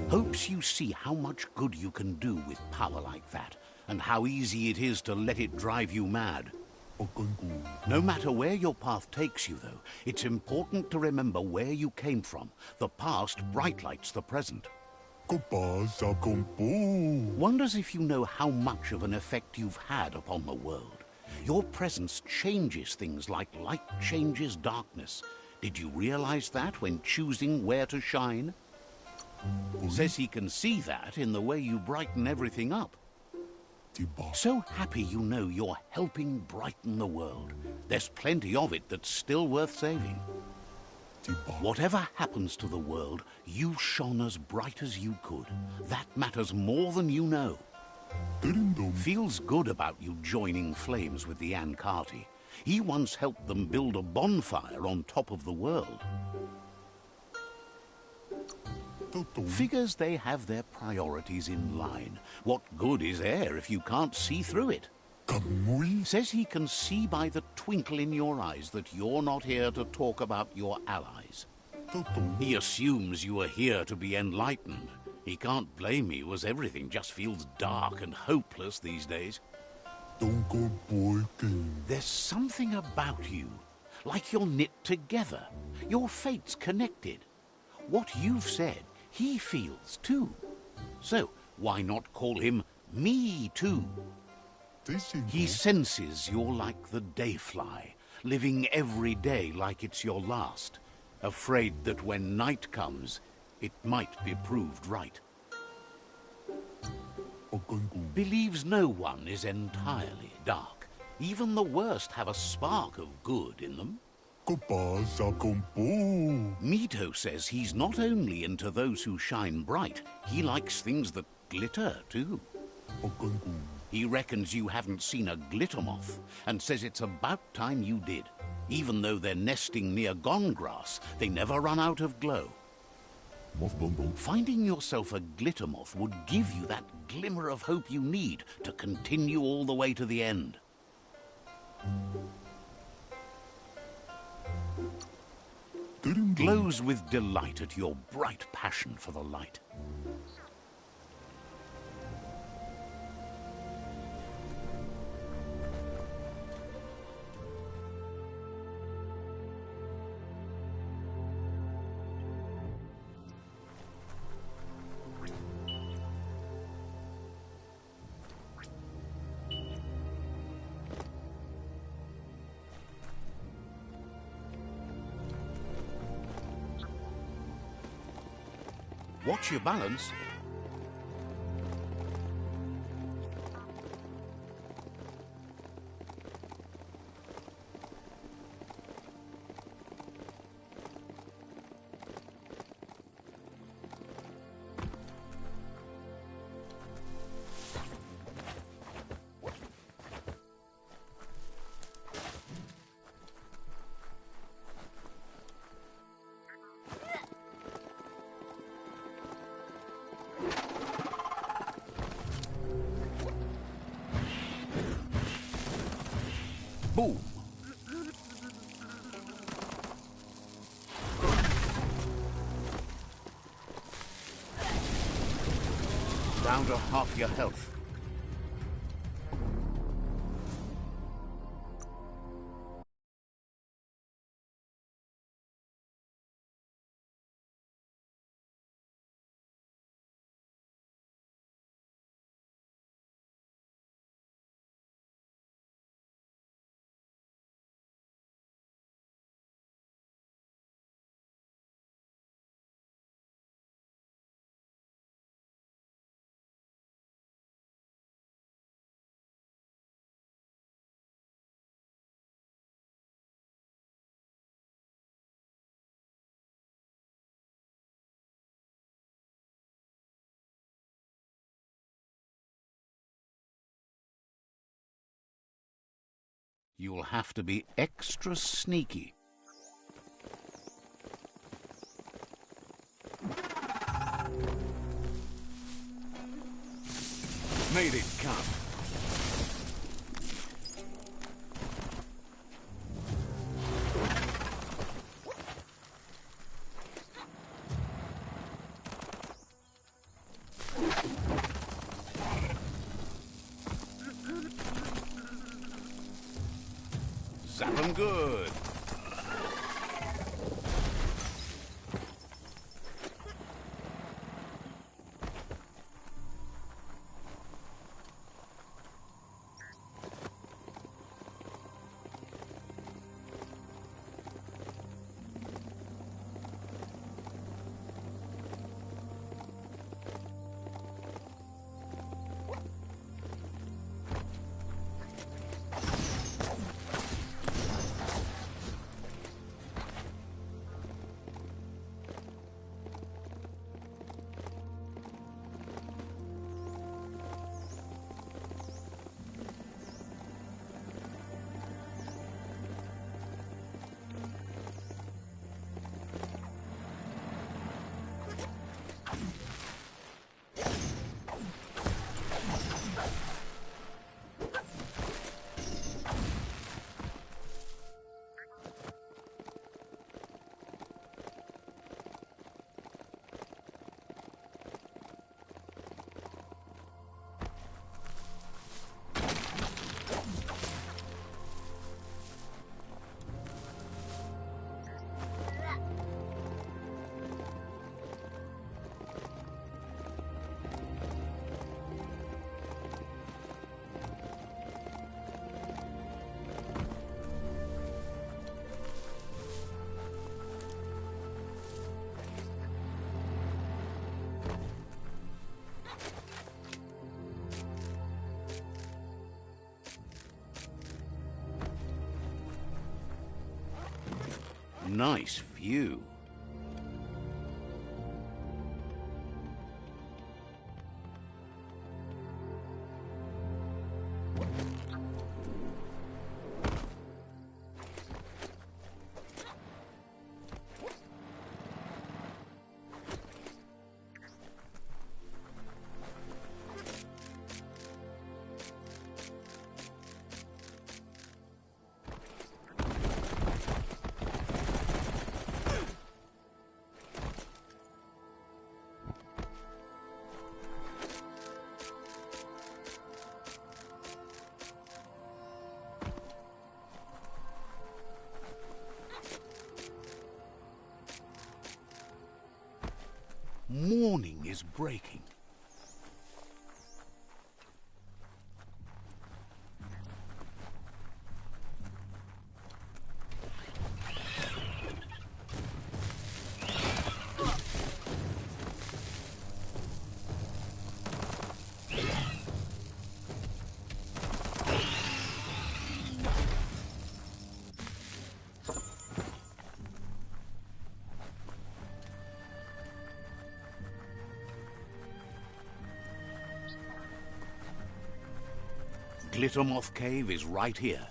Hopes you see how much good you can do with power like that, and how easy it is to let it drive you mad. No matter where your path takes you, though, it's important to remember where you came from. The past brightlights the present. Wonders if you know how much of an effect you've had upon the world. Your presence changes things like light changes darkness. Did you realize that when choosing where to shine? Says he can see that in the way you brighten everything up. So happy you know you're helping brighten the world. There's plenty of it that's still worth saving. Whatever happens to the world, you shone as bright as you could. That matters more than you know. Feels good about you joining flames with the Ankati. He once helped them build a bonfire on top of the world. Figures they have their priorities in line. What good is air if you can't see through it? Says he can see by the twinkle in your eyes that you're not here to talk about your allies. He assumes you are here to be enlightened. He can't blame you, as everything just feels dark and hopeless these days. There's something about you, like you're knit together. Your fate's connected. What you've said, he feels too. So why not call him Me Too? He senses you're like the dayfly, living every day like it's your last, afraid that when night comes, it might be proved right. Believes no one is entirely dark. Even the worst have a spark of good in them. Mito says he's not only into those who shine bright, he likes things that glitter too. He reckons you haven't seen a glitter moth and says it's about time you did. Even though they're nesting near gone grass, they never run out of glow. Finding yourself a glitter moth would give you that glimmer of hope you need to continue all the way to the end. Glows with delight at your bright passion for the light. Watch your balance. Boom! Down to half your health. You'll have to be extra sneaky. Made it come. Zap 'em good. Nice view. Morning is breaking. Glittermoth Cave is right here.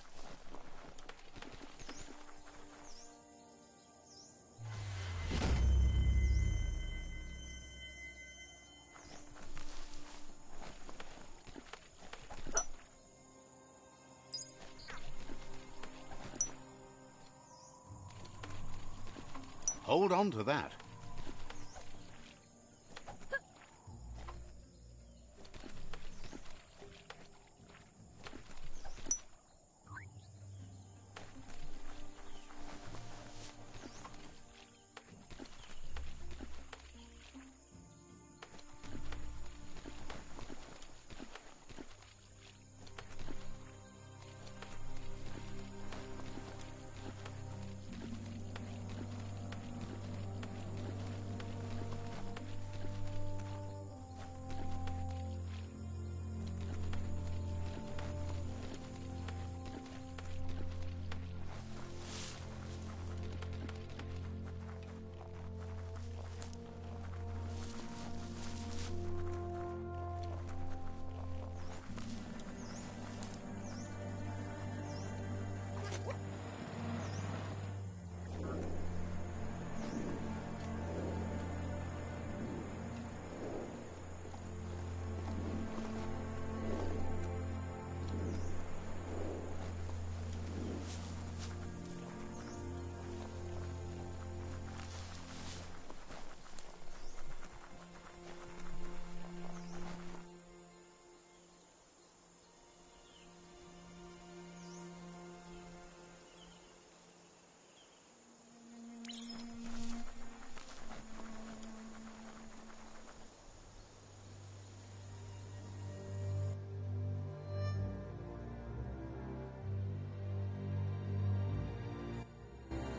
Hold on to that.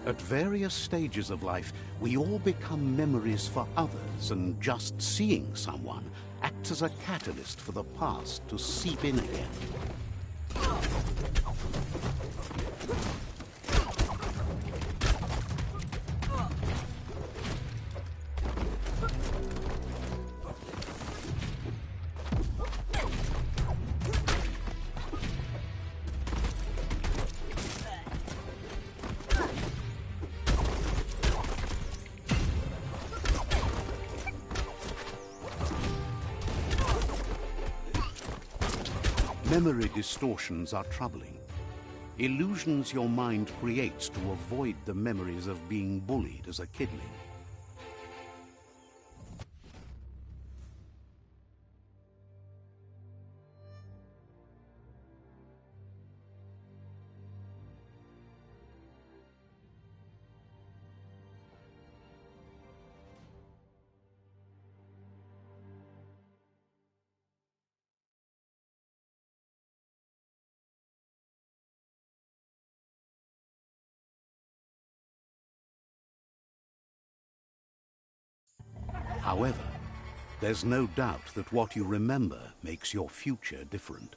At various stages of life, we all become memories for others, and just seeing someone acts as a catalyst for the past to seep in again. Memory distortions are troubling. Illusions your mind creates to avoid the memories of being bullied as a kidling. However, there's no doubt that what you remember makes your future different.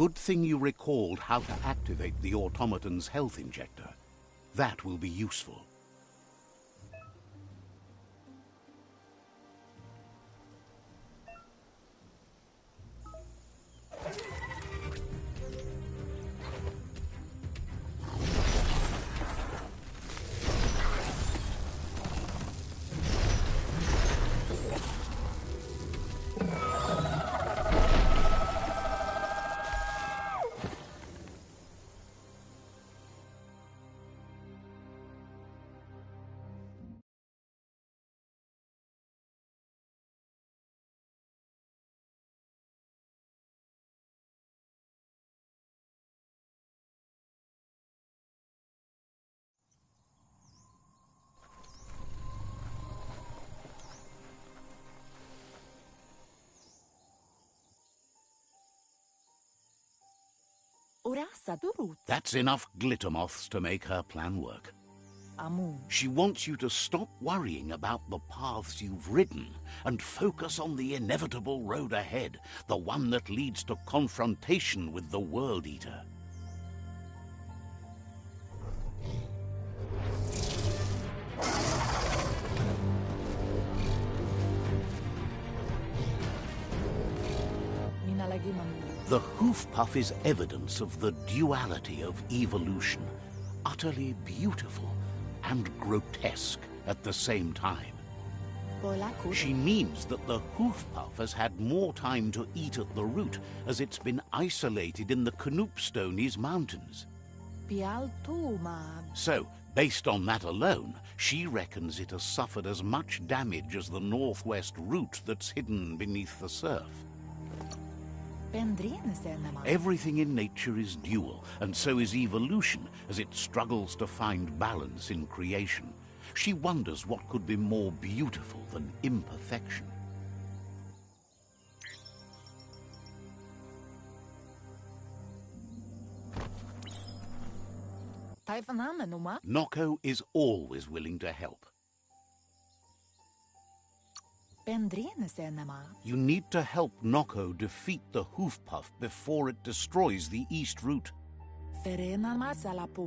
Good thing you recalled how to activate the automaton's health injector. That will be useful. Urasa durut. That's enough glitter moths to make her plan work. Amun. She wants you to stop worrying about the paths you've ridden and focus on the inevitable road ahead, the one that leads to confrontation with the World Eater. Minalagi mamu. The hoof puff is evidence of the duality of evolution, utterly beautiful and grotesque at the same time. Boilaku. She means that the hoof puff has had more time to eat at the root, as it's been isolated in the Knoopstonies mountains. Pial tu mag. So, based on that alone, she reckons it has suffered as much damage as the northwest root that's hidden beneath the surf. Everything in nature is dual, and so is evolution, as it struggles to find balance in creation. She wonders what could be more beautiful than imperfection. Noko is always willing to help. You need to help Noko defeat the hoof puff before it destroys the east root.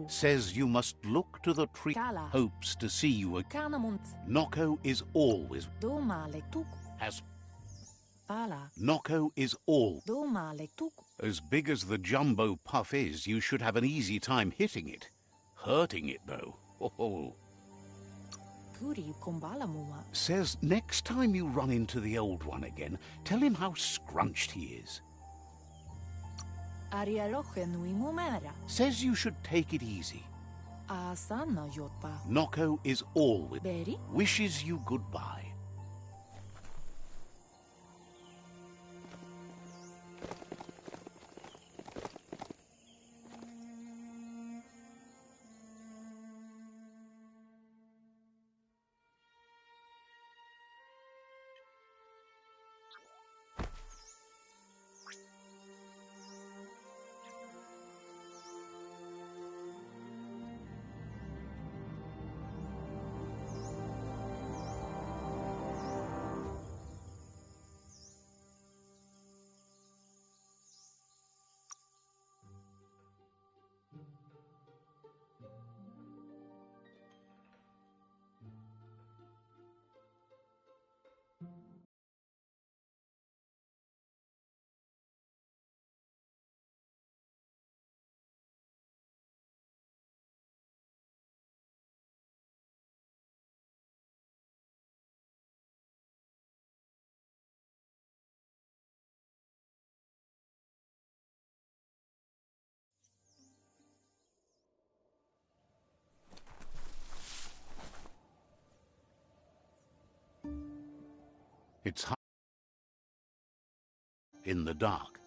Says you must look to the tree. Hopes to see you again. Noko is always Noko is all. As big as the jumbo puff is, you should have an easy time hitting it. Hurting it, though. Oh. Says next time you run into the old one again, tell him how scrunched he is. Says you should take it easy. Noko is always wishes you goodbye. It's hard in the dark.